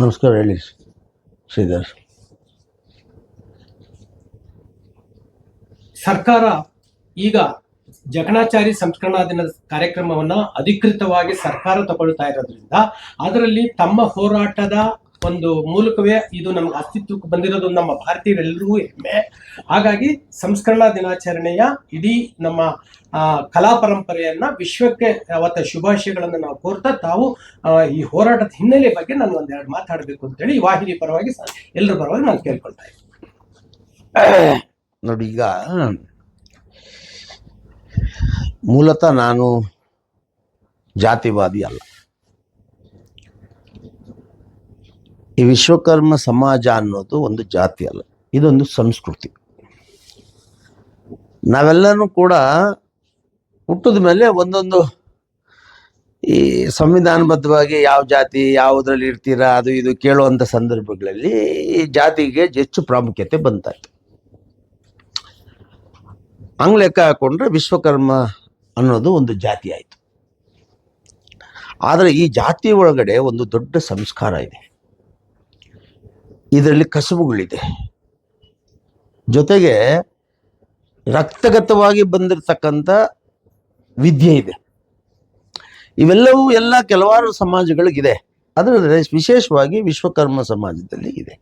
ನಮಸ್ಕಾರ ಹೇಳಿ ಶ್ರೀಧರ್. ಸರ್ಕಾರ ಈಗ ಜಕಣಾಚಾರಿ ಸಂಸ್ಕರಣಾ ದಿನದ ಕಾರ್ಯಕ್ರಮವನ್ನ ಅಧಿಕೃತವಾಗಿ ಸರ್ಕಾರ ತಗೊಳ್ತಾ ಇರೋದ್ರಿಂದ ಅದರಲ್ಲಿ ತಮ್ಮ ಹೋರಾಟದ ಒಂದು ಮೂಲಕವೇ ಇದು ನಮ್ಗೆ ಅಸ್ತಿತ್ವಕ್ಕೆ ಬಂದಿರೋದು ನಮ್ಮ ಭಾರತೀಯರೆಲ್ಲರಿಗೂ ಹೆಮ್ಮೆ. ಹಾಗಾಗಿ ಸಂಸ್ಕರಣಾ ದಿನಾಚರಣೆಯ ಇಡೀ ನಮ್ಮ ಕಲಾ ಪರಂಪರೆಯನ್ನ ವಿಶ್ವಕ್ಕೆ ಅವತ್ತ ಶುಭಾಶಯಗಳನ್ನು ನಾವು ಕೋರ್ತಾ ತಾವು ಈ ಹೋರಾಟದ ಹಿನ್ನೆಲೆ ಬಗ್ಗೆ ನಾನು ಒಂದೆರಡು ಮಾತಾಡಬೇಕು ಅಂತೇಳಿ ಈ ವಾಹಿನಿ ಪರವಾಗಿ ಎಲ್ಲರ ಪರವಾಗಿ ನಾನು ಕೇಳ್ಕೊಳ್ತಾ ಇದ್ದೀನಿ. ನೋಡಿ, ಈಗ ಮೂಲತಃ ನಾನು ಜಾತಿವಾದಿ ಅಲ್ಲ. ಈ ವಿಶ್ವಕರ್ಮ ಸಮಾಜ ಅನ್ನೋದು ಒಂದು ಜಾತಿ ಅಲ್ಲ, ಇದೊಂದು ಸಂಸ್ಕೃತಿ. ನಾವೆಲ್ಲರೂ ಕೂಡ ಹುಟ್ಟಿದ ಮೇಲೆ ಒಂದೊಂದು ಈ ಸಂವಿಧಾನಬದ್ಧವಾಗಿ ಯಾವ ಜಾತಿ ಯಾವುದ್ರಲ್ಲಿ ಇರ್ತೀರಾ ಅದು ಇದು ಕೇಳುವಂಥ ಸಂದರ್ಭಗಳಲ್ಲಿ ಈ ಜಾತಿಗೆ ಹೆಚ್ಚು ಪ್ರಾಮುಖ್ಯತೆ ಬಂತಾಯಿತು. ಹಂಗೆ ಲೆಕ್ಕ ಹಾಕೊಂಡ್ರೆ ವಿಶ್ವಕರ್ಮ ಅನ್ನೋದು ಒಂದು ಜಾತಿ ಆಯಿತು. ಆದರೆ ಈ ಜಾತಿ ಒಳಗಡೆ ಒಂದು ದೊಡ್ಡ ಸಂಸ್ಕಾರ ಇದೆ, ಇದರಲ್ಲಿ ಕಸುಬುಗಳಿದೆ, ಜೊತೆಗೆ ರಕ್ತಗತವಾಗಿ ಬಂದಿರತಕ್ಕಂಥ ವಿದ್ಯೆ ಇದೆ. ಇವೆಲ್ಲವೂ ಎಲ್ಲ ಕೆಲವಾರು ಸಮಾಜಗಳಿಗಿದೆ, ಅದರಲ್ಲಿ ವಿಶೇಷವಾಗಿ ವಿಶ್ವಕರ್ಮ ಸಮಾಜದಲ್ಲಿ ಇದೆ.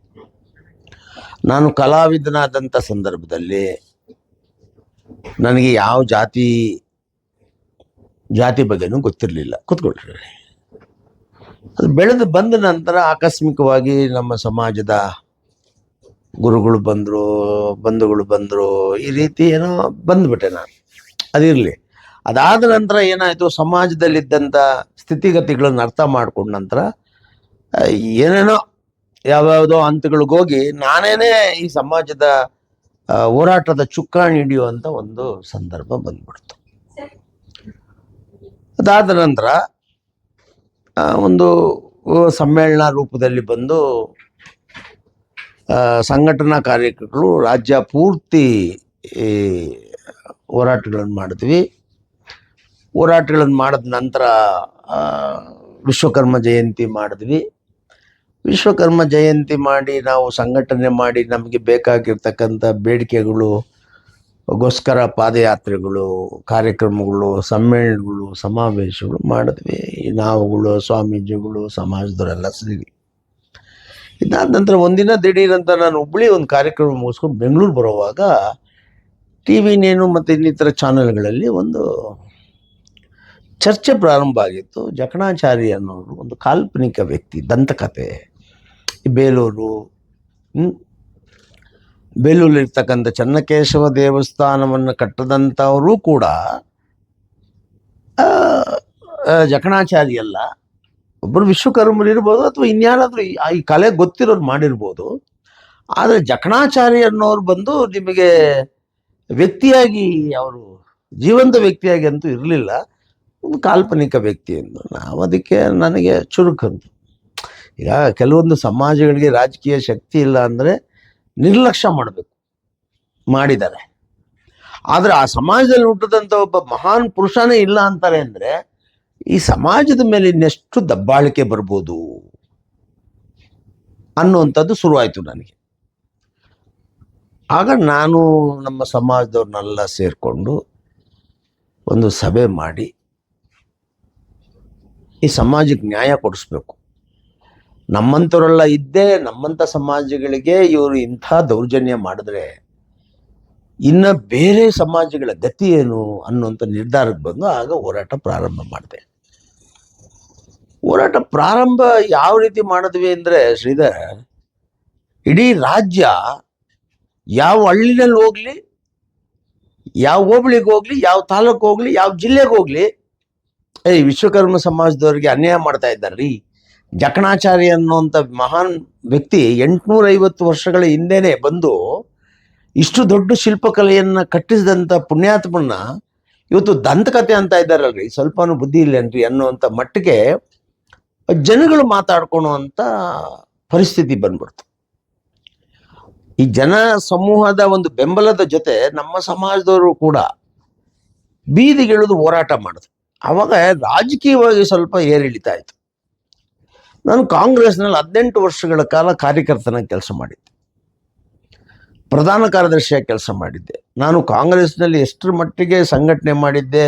ನಾನು ಕಲಾವಿದನಾದಂಥ ಸಂದರ್ಭದಲ್ಲಿ ನನಗೆ ಯಾವ ಜಾತಿ ಬಗ್ಗೆನೂ ಗೊತ್ತಿರಲಿಲ್ಲ. ಕೂತ್ಕೊಳ್ರಿ. ಅದು ಬೆಳೆದು ಬಂದ ನಂತರ ಆಕಸ್ಮಿಕವಾಗಿ ನಮ್ಮ ಸಮಾಜದ ಗುರುಗಳು ಬಂದರು, ಬಂಧುಗಳು ಬಂದರು, ಈ ರೀತಿ ಏನೋ ಬಂದ್ಬಿಟ್ಟೆ ನಾನು. ಅದಿರಲಿ. ಅದಾದ ನಂತರ ಏನಾಯಿತು, ಸಮಾಜದಲ್ಲಿದ್ದಂಥ ಸ್ಥಿತಿಗತಿಗಳನ್ನು ಅರ್ಥ ಮಾಡ್ಕೊಂಡ ನಂತರ ಏನೇನೋ ಯಾವ್ಯಾವುದೋ ಹಂತಗಳಿಗೋಗಿ ನಾನೇನೇ ಈ ಸಮಾಜದ ಹೋರಾಟದ ಚುಕ್ಕಾಣಿ ಹಿಡಿಯುವಂಥ ಒಂದು ಸಂದರ್ಭ ಬಂದ್ಬಿಡ್ತು. ಅದಾದ ನಂತರ ಒಂದು ಸಮ್ಮೇಳನ ರೂಪದಲ್ಲಿ ಬಂದು ಸಂಘಟನಾ ಕಾರ್ಯಕ್ರಮಗಳು ರಾಜ್ಯ ಪೂರ್ತಿ ಹೋರಾಟಗಳನ್ನು ಮಾಡಿದ್ವಿ. ಹೋರಾಟಗಳನ್ನು ಮಾಡಿದ ನಂತರ ವಿಶ್ವಕರ್ಮ ಜಯಂತಿ ಮಾಡಿದ್ವಿ. ವಿಶ್ವಕರ್ಮ ಜಯಂತಿ ಮಾಡಿ ನಾವು ಸಂಘಟನೆ ಮಾಡಿ ನಮಗೆ ಬೇಕಾಗಿರ್ತಕ್ಕಂಥ ಬೇಡಿಕೆಗಳಿಗೋಸ್ಕರ ಪಾದಯಾತ್ರೆಗಳು, ಕಾರ್ಯಕ್ರಮಗಳು, ಸಮ್ಮೇಳನಗಳು, ಸಮಾವೇಶಗಳು ಮಾಡಿದ್ವಿ. ನಾವುಗಳು, ಸ್ವಾಮೀಜಿಗಳು, ಸಮಾಜದವರೆಲ್ಲ ಸೇರಿ. ಇದಾದ ನಂತರ ಒಂದಿನ ದಿಢೀರಂತ ನಾನು ಹುಬ್ಬಳ್ಳಿ ಒಂದು ಕಾರ್ಯಕ್ರಮ ಮುಗಿಸ್ಕೊಂಡು ಬೆಂಗಳೂರು ಬರುವಾಗ TV ನೇನು ಮತ್ತು ಇನ್ನಿತರ ಚಾನೆಲ್ಗಳಲ್ಲಿ ಒಂದು ಚರ್ಚೆ ಪ್ರಾರಂಭ ಆಗಿತ್ತು. ಜಕಣಾಚಾರಿ ಅನ್ನೋರು ಒಂದು ಕಾಲ್ಪನಿಕ ವ್ಯಕ್ತಿ, ದಂತಕಥೆ. ಬೇಲೂರಿರ್ತಕ್ಕಂಥ ಚನ್ನಕೇಶವ ದೇವಸ್ಥಾನವನ್ನು ಕಟ್ಟದಂಥವರು ಕೂಡ ಜಕಣಾಚಾರಿ ಅಲ್ಲ, ಒಬ್ಬರು ವಿಶ್ವಕರ್ಮರು ಇರ್ಬೋದು ಅಥವಾ ಇನ್ಯಾರಾದರೂ ಈ ಕಲೆ ಗೊತ್ತಿರೋರು ಮಾಡಿರ್ಬೋದು. ಆದರೆ ಜಕಣಾಚಾರಿ ಅನ್ನೋರು ಬಂದು ನಿಮಗೆ ವ್ಯಕ್ತಿಯಾಗಿ ಅವರು ಜೀವಂತ ವ್ಯಕ್ತಿಯಾಗಿ ಅಂತೂ ಇರಲಿಲ್ಲ, ಒಂದು ಕಾಲ್ಪನಿಕ ವ್ಯಕ್ತಿ ಎಂದು ನಾವು ಅದಕ್ಕೆ ನನಗೆ ಚುರುಕಂತು. ಈಗ ಕೆಲವೊಂದು ಸಮಾಜಗಳಿಗೆ ರಾಜಕೀಯ ಶಕ್ತಿ ಇಲ್ಲ ಅಂದರೆ ನಿರ್ಲಕ್ಷ್ಯ ಮಾಡಬೇಕು, ಮಾಡಿದ್ದಾರೆ. ಆದರೆ ಆ ಸಮಾಜದಲ್ಲಿ ಹುಟ್ಟಿದಂಥ ಒಬ್ಬ ಮಹಾನ್ ಪುರುಷನೇ ಇಲ್ಲ ಅಂತಾರೆ ಅಂದರೆ ಈ ಸಮಾಜದ ಮೇಲೆ ಇನ್ನೆಷ್ಟು ದಬ್ಬಾಳಿಕೆ ಬರ್ಬೋದು ಅನ್ನುವಂಥದ್ದು ಶುರುವಾಯಿತು ನನಗೆ. ಆಗ ನಾನು ನಮ್ಮ ಸಮಾಜದವ್ರನ್ನೆಲ್ಲ ಸೇರಿಕೊಂಡು ಒಂದು ಸಭೆ ಮಾಡಿ ಈ ಸಮಾಜಕ್ಕೆ ನ್ಯಾಯ ಕೊಡಿಸ್ಬೇಕು. ನಮ್ಮಂಥವರೆಲ್ಲ ಇದ್ದೇ ನಮ್ಮಂಥ ಸಮಾಜಗಳಿಗೆ ಇವರು ಇಂಥ ದೌರ್ಜನ್ಯ ಮಾಡಿದ್ರೆ ಇನ್ನು ಬೇರೆ ಸಮಾಜಗಳ ಗತಿ ಏನು ಅನ್ನುವಂಥ ನಿರ್ಧಾರಕ್ಕೆ ಬಂದು ಆಗ ಹೋರಾಟ ಪ್ರಾರಂಭ ಮಾಡಿದೆ. ಹೋರಾಟ ಪ್ರಾರಂಭ ಯಾವ ರೀತಿ ಮಾಡಿದ್ವಿ ಅಂದರೆ ಶ್ರೀಧರ್, ಇಡೀ ರಾಜ್ಯ ಯಾವ ಹಳ್ಳಿನಲ್ಲಿ ಹೋಗ್ಲಿ, ಯಾವ ಹೋಬಳಿಗೆ ಹೋಗ್ಲಿ, ಯಾವ ತಾಲೂಕು ಹೋಗ್ಲಿ, ಯಾವ ಜಿಲ್ಲೆಗೆ ಹೋಗ್ಲಿ, ವಿಶ್ವಕರ್ಮ ಸಮಾಜದವ್ರಿಗೆ ಅನ್ಯಾಯ ಮಾಡ್ತಾ ಇದ್ದಾರ್ರೀ. ಜಕಣಾಚಾರಿ ಅನ್ನುವಂಥ ಮಹಾನ್ ವ್ಯಕ್ತಿ 850 ವರ್ಷಗಳ ಹಿಂದೆನೆ ಬಂದು ಇಷ್ಟು ದೊಡ್ಡ ಶಿಲ್ಪಕಲೆಯನ್ನು ಕಟ್ಟಿಸಿದಂಥ ಪುಣ್ಯಾತ್ಮನ್ನ ಇವತ್ತು ದಂತಕಥೆ ಅಂತ ಇದ್ದಾರಲ್ರಿ, ಸ್ವಲ್ಪನೂ ಬುದ್ಧಿ ಇಲ್ಲೇನ್ರಿ ಅನ್ನುವಂಥ ಮಟ್ಟಿಗೆ ಜನಗಳು ಮಾತಾಡ್ಕೊಳುವಂಥ ಪರಿಸ್ಥಿತಿ ಬಂದ್ಬಿಡ್ತು. ಈ ಜನ ಸಮೂಹದ ಒಂದು ಬೆಂಬಲದ ಜೊತೆ ನಮ್ಮ ಸಮಾಜದವರು ಕೂಡ ಬೀದಿಗಿಳಿದು ಹೋರಾಟ ಮಾಡಿದ್ರು. ಆವಾಗ ರಾಜಕೀಯವಾಗಿ ಸ್ವಲ್ಪ ಏರಿಳಿತಾ ಇತ್ತು. ನಾನು ಕಾಂಗ್ರೆಸ್ನಲ್ಲಿ 18 ವರ್ಷಗಳ ಕಾಲ ಕಾರ್ಯಕರ್ತನಾಗಿ ಕೆಲಸ ಮಾಡಿದ್ದೆ, ಪ್ರಧಾನ ಕಾರ್ಯದರ್ಶಿಯಾಗಿ ಕೆಲಸ ಮಾಡಿದ್ದೆ. ನಾನು ಕಾಂಗ್ರೆಸ್ನಲ್ಲಿ ಎಷ್ಟರ ಮಟ್ಟಿಗೆ ಸಂಘಟನೆ ಮಾಡಿದ್ದೆ,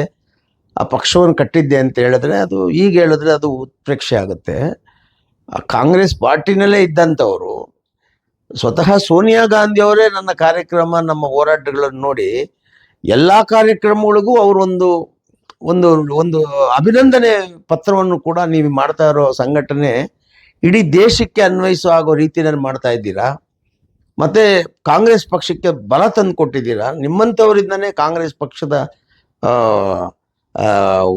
ಆ ಪಕ್ಷವನ್ನು ಕಟ್ಟಿದ್ದೆ ಅಂತ ಹೇಳಿದ್ರೆ ಅದು ಈಗ ಹೇಳಿದ್ರೆ ಅದು ಉತ್ಪ್ರೇಕ್ಷೆ ಆಗುತ್ತೆ. ಆ ಕಾಂಗ್ರೆಸ್ ಪಾರ್ಟಿನಲ್ಲೇ ಇದ್ದಂಥವರು, ಸ್ವತಃ ಸೋನಿಯಾ ಗಾಂಧಿ ಅವರೇ ನನ್ನ ಕಾರ್ಯಕ್ರಮ, ನಮ್ಮ ಹೋರಾಟಗಳನ್ನು ನೋಡಿ ಎಲ್ಲ ಕಾರ್ಯಕ್ರಮಗಳಿಗೂ ಅವರೊಂದು ಒಂದು ಒಂದು ಅಭಿನಂದನೆ ಪತ್ರವನ್ನು ಕೂಡ ನೀವು ಮಾಡ್ತಾ ಇರೋ ಸಂಘಟನೆ ಇಡೀ ದೇಶಕ್ಕೆ ಅನ್ವಯಿಸೋ ಆಗೋ ರೀತಿಯಲ್ಲಿ ಮಾಡ್ತಾ ಇದ್ದೀರಾ. ಮತ್ತೆ ಕಾಂಗ್ರೆಸ್ ಪಕ್ಷಕ್ಕೆ ಬಲ ತಂದು ಕೊಟ್ಟಿದ್ದೀರಾ. ನಿಮ್ಮಂಥವರಿಂದನೇ ಕಾಂಗ್ರೆಸ್ ಪಕ್ಷದ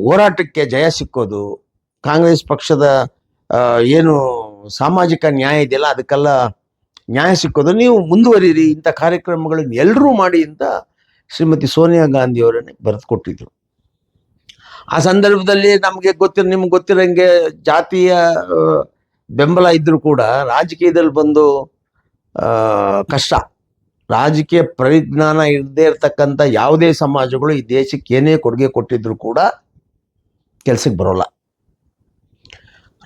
ಹೋರಾಟಕ್ಕೆ ಜಯ ಸಿಕ್ಕೋದು, ಕಾಂಗ್ರೆಸ್ ಪಕ್ಷದ ಏನು ಸಾಮಾಜಿಕ ನ್ಯಾಯ ಇದೆಯಲ್ಲ ಅದಕ್ಕೆಲ್ಲ ನ್ಯಾಯ ಸಿಕ್ಕೋದು. ನೀವು ಮುಂದುವರಿರಿ, ಇಂಥ ಕಾರ್ಯಕ್ರಮಗಳನ್ನು ಎಲ್ಲರೂ ಮಾಡಿ ಅಂತ ಶ್ರೀಮತಿ ಸೋನಿಯಾ ಗಾಂಧಿ ಅವರನ್ನೇ ಬರೆದು ಕೊಟ್ಟಿದ್ರು. ಆ ಸಂದರ್ಭದಲ್ಲಿ ನಿಮ್ಗೆ ಗೊತ್ತಿರಂಗೆ ಜಾತಿಯ ಬೆಂಬಲ ಇದ್ರೂ ಕೂಡ ರಾಜಕೀಯದಲ್ಲಿ ಬಂದು ಕಷ್ಟ. ರಾಜಕೀಯ ಪರಿಜ್ಞಾನ ಇರದೇ ಇರತಕ್ಕಂಥ ಯಾವುದೇ ಸಮಾಜಗಳು ಈ ದೇಶಕ್ಕೆ ಏನೇ ಕೊಡುಗೆ ಕೊಟ್ಟಿದ್ರು ಕೂಡ ಕೆಲಸಕ್ಕೆ ಬರೋಲ್ಲ.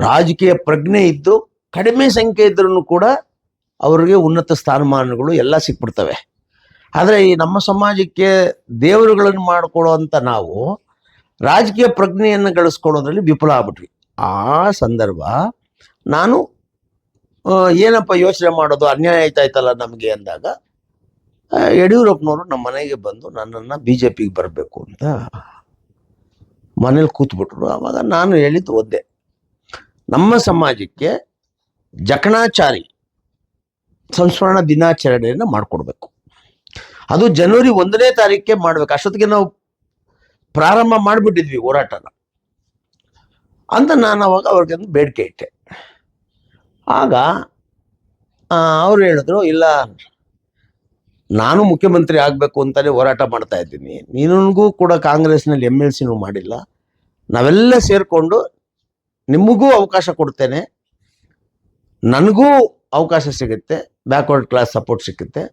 ರಾಜಕೀಯ ಪ್ರಜ್ಞೆ ಇದ್ದು ಕಡಿಮೆ ಸಂಖ್ಯೆ ಇದ್ರೂ ಕೂಡ ಅವ್ರಿಗೆ ಉನ್ನತ ಸ್ಥಾನಮಾನಗಳು ಎಲ್ಲ ಸಿಕ್ಬಿಡ್ತವೆ. ಆದರೆ ಈ ನಮ್ಮ ಸಮಾಜಕ್ಕೆ ದೇವರುಗಳನ್ನು ಮಾಡಿಕೊಡುವಂಥ ನಾವು ರಾಜಕೀಯ ಪ್ರಜ್ಞೆಯನ್ನು ಗಳಿಸ್ಕೊಳ್ಳೋದ್ರಲ್ಲಿ ವಿಫಲ ಆಗ್ಬಿಟ್ವಿ. ಆ ಸಂದರ್ಭ ನಾನು ಏನಪ್ಪ ಯೋಚನೆ ಮಾಡೋದು, ಅನ್ಯಾಯ ಆಯ್ತಾಯ್ತಲ್ಲ ನಮಗೆ ಅಂದಾಗ ಯಡಿಯೂರಪ್ಪನವರು ನಮ್ಮ ಮನೆಗೆ ಬಂದು ನನ್ನನ್ನು BJPಗೆ ಬರಬೇಕು ಅಂತ ಮನೇಲಿ ಕೂತ್ಬಿಟ್ರು. ಆವಾಗ ನಾನು ಹೇಳಿದ್ದು ಒದ್ದೆ, ನಮ್ಮ ಸಮಾಜಕ್ಕೆ ಜಕಣಾಚಾರಿ ಸಂಸ್ಮರಣ ದಿನಾಚರಣೆಯನ್ನು ಮಾಡಿಕೊಡ್ಬೇಕು. ಅದು ಜನವರಿ 1ನೇ ತಾರೀಕಿಗೆ ಮಾಡ್ಬೇಕು. ಅಷ್ಟೊತ್ತಿಗೆ ನಾವು ಪ್ರಾರಂಭ ಮಾಡಿಬಿಟ್ಟಿದ್ವಿ ಹೋರಾಟನ ಅಂತ ನಾನು ಅವಾಗ ಅವ್ರಿಗೆ ಒಂದು ಬೇಡಿಕೆ ಇಟ್ಟೆ. ಆಗ ಅವ್ರು ಹೇಳಿದ್ರು, ಇಲ್ಲ ನಾನು ಮುಖ್ಯಮಂತ್ರಿ ಆಗಬೇಕು ಅಂತಲೇ ಹೋರಾಟ ಮಾಡ್ತಾ ಇದ್ದೀನಿ, ನೀನಿಗೂ ಕೂಡ ಕಾಂಗ್ರೆಸ್ನಲ್ಲಿ MLCನೂ ಮಾಡಿಲ್ಲ, ನಾವೆಲ್ಲ ಸೇರಿಕೊಂಡು ನಿಮಗೂ ಅವಕಾಶ ಕೊಡ್ತೇನೆ, ನನಗೂ ಅವಕಾಶ ಸಿಗುತ್ತೆ, ಬ್ಯಾಕ್ವರ್ಡ್ ಕ್ಲಾಸ್ ಸಪೋರ್ಟ್ ಸಿಗುತ್ತೆ,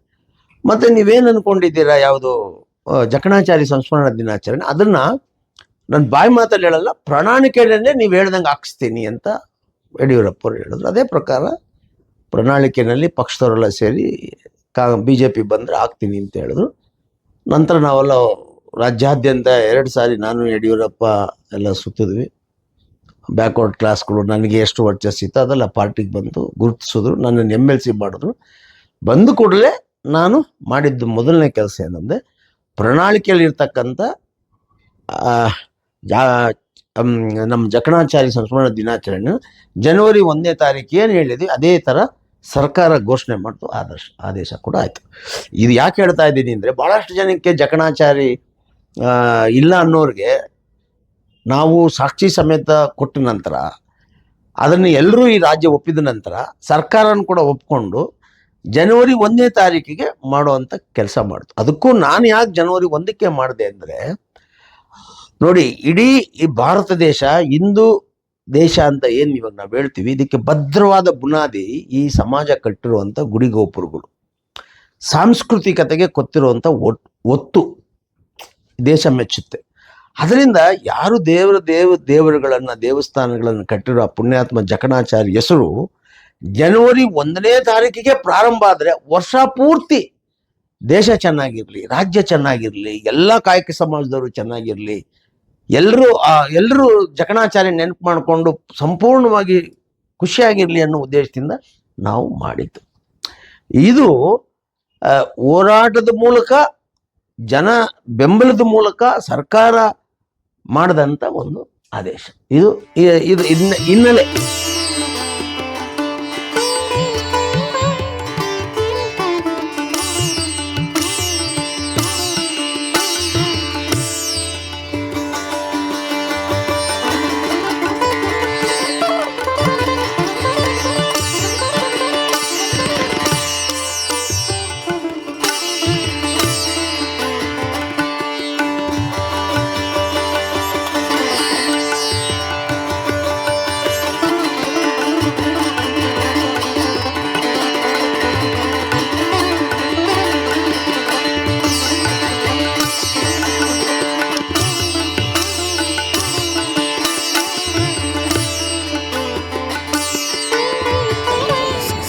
ಮತ್ತು ನೀವೇನು ಅಂದ್ಕೊಂಡಿದ್ದೀರಾ ಯಾವುದು ಜಕಣಾಚಾರಿ ಸಂಸ್ಮರಣ ದಿನಾಚರಣೆ, ಅದನ್ನು ನನ್ನ ಬಾಯಿ ಮಾತಲ್ಲಿ ಹೇಳಲ್ಲ, ಪ್ರಣಾಳಿಕೆಯನ್ನೇ ನೀವು ಹೇಳ್ದಂಗೆ ಹಾಕಿಸ್ತೀನಿ ಅಂತ ಯಡಿಯೂರಪ್ಪರು ಹೇಳಿದ್ರು. ಅದೇ ಪ್ರಕಾರ ಪ್ರಣಾಳಿಕೆಯಲ್ಲಿ ಪಕ್ಷದವರೆಲ್ಲ ಸೇರಿ BJP ಬಂದರೆ ಆಗ್ತೀನಿ ಅಂತ ಹೇಳಿದ್ರು. ನಂತರ ನಾವೆಲ್ಲ ರಾಜ್ಯಾದ್ಯಂತ 2 ಸಾರಿ ನಾನು ಯಡಿಯೂರಪ್ಪ ಎಲ್ಲ ಸುತ್ತಿದ್ವಿ. ಬ್ಯಾಕ್ವರ್ಡ್ ಕ್ಲಾಸ್ಗಳು ನನಗೆ ಎಷ್ಟು ವರ್ಚಸ್ಸಿತ್ತು ಅದೆಲ್ಲ ಪಾರ್ಟಿಗೆ ಬಂದು ಗುರುತಿಸಿದ್ರು, ನನ್ನನ್ನು MLC ಮಾಡಿದ್ರು. ಬಂದು ಕೂಡಲೇ ನಾನು ಮಾಡಿದ್ದು ಮೊದಲನೇ ಕೆಲಸ ಏನಂದರೆ, ಪ್ರಣಾಳಿಕೆಯಲ್ಲಿರ್ತಕ್ಕಂಥ ನಮ್ಮ ಜಕಣಾಚಾರಿ ಸಂಸ್ಮರಣ ದಿನಾಚರಣೆ ಜನವರಿ 1ನೇ ತಾರೀಕು ಏನು ಹೇಳಿದ್ವಿ ಅದೇ ಥರ ಸರ್ಕಾರ ಘೋಷಣೆ ಮಾಡ್ತು, ಆದೇಶ ಕೂಡ ಆಯಿತು. ಇದು ಯಾಕೆ ಹೇಳ್ತಾ ಇದ್ದೀನಿ ಅಂದರೆ, ಭಾಳಷ್ಟು ಜನಕ್ಕೆ ಜಕಣಾಚಾರಿ ಇಲ್ಲ ಅನ್ನೋರಿಗೆ ನಾವು ಸಾಕ್ಷಿ ಸಮೇತ ಕೊಟ್ಟ ನಂತರ, ಅದನ್ನು ಎಲ್ಲರೂ ಈ ರಾಜ್ಯ ಒಪ್ಪಿದ ನಂತರ ಸರ್ಕಾರನ ಕೂಡ ಒಪ್ಕೊಂಡು ಜನವರಿ 1ನೇ ತಾರೀಕಿಗೆ ಮಾಡುವಂಥ ಕೆಲಸ ಮಾಡ್ತು. ಅದಕ್ಕೂ ನಾನು ಯಾಕೆ ಜನವರಿ 1ಕ್ಕೆ ಮಾಡಿದೆ ಅಂದರೆ, ನೋಡಿ, ಇಡೀ ಈ ಭಾರತ ದೇಶ ಹಿಂದೂ ದೇಶ ಅಂತ ಏನು ಇವಾಗ ನಾವು ಹೇಳ್ತೀವಿ, ಇದಕ್ಕೆ ಭದ್ರವಾದ ಬುನಾದಿ ಈ ಸಮಾಜ ಕಟ್ಟಿರುವಂಥ ಗುಡಿಗೋಪುರಗಳು, ಸಾಂಸ್ಕೃತಿಕತೆಗೆ ಕೊತ್ತಿರುವಂಥ ಒತ್ತು ದೇಶ ಮೆಚ್ಚುತ್ತೆ. ಅದರಿಂದ ಯಾರು ದೇವರುಗಳನ್ನು ದೇವಸ್ಥಾನಗಳನ್ನು ಕಟ್ಟಿರೋ ಆ ಪುಣ್ಯಾತ್ಮ ಜಕಣಾಚಾರಿ ಹೆಸರು ಜನವರಿ 1ನೇ ತಾರೀಕಿಗೆ ಪ್ರಾರಂಭ ಆದರೆ ವರ್ಷ ಪೂರ್ತಿ ದೇಶ ಚೆನ್ನಾಗಿರಲಿ, ರಾಜ್ಯ ಚೆನ್ನಾಗಿರಲಿ, ಎಲ್ಲ ಕಾಯಕ ಸಮಾಜದವರು ಚೆನ್ನಾಗಿರಲಿ, ಎಲ್ಲರೂ ಜಕಣಾಚಾರ್ಯ ನೆನಪು ಮಾಡಿಕೊಂಡು ಸಂಪೂರ್ಣವಾಗಿ ಖುಷಿಯಾಗಿರಲಿ ಅನ್ನೋ ಉದ್ದೇಶದಿಂದ ನಾವು ಮಾಡಿದ್ದು. ಇದು ಹೋರಾಟದ ಮೂಲಕ, ಜನ ಬೆಂಬಲದ ಮೂಲಕ ಸರ್ಕಾರ ಮಾಡಿದಂಥ ಒಂದು ಆದೇಶ. ಇದು ಹಿನ್ನೆಲೆ.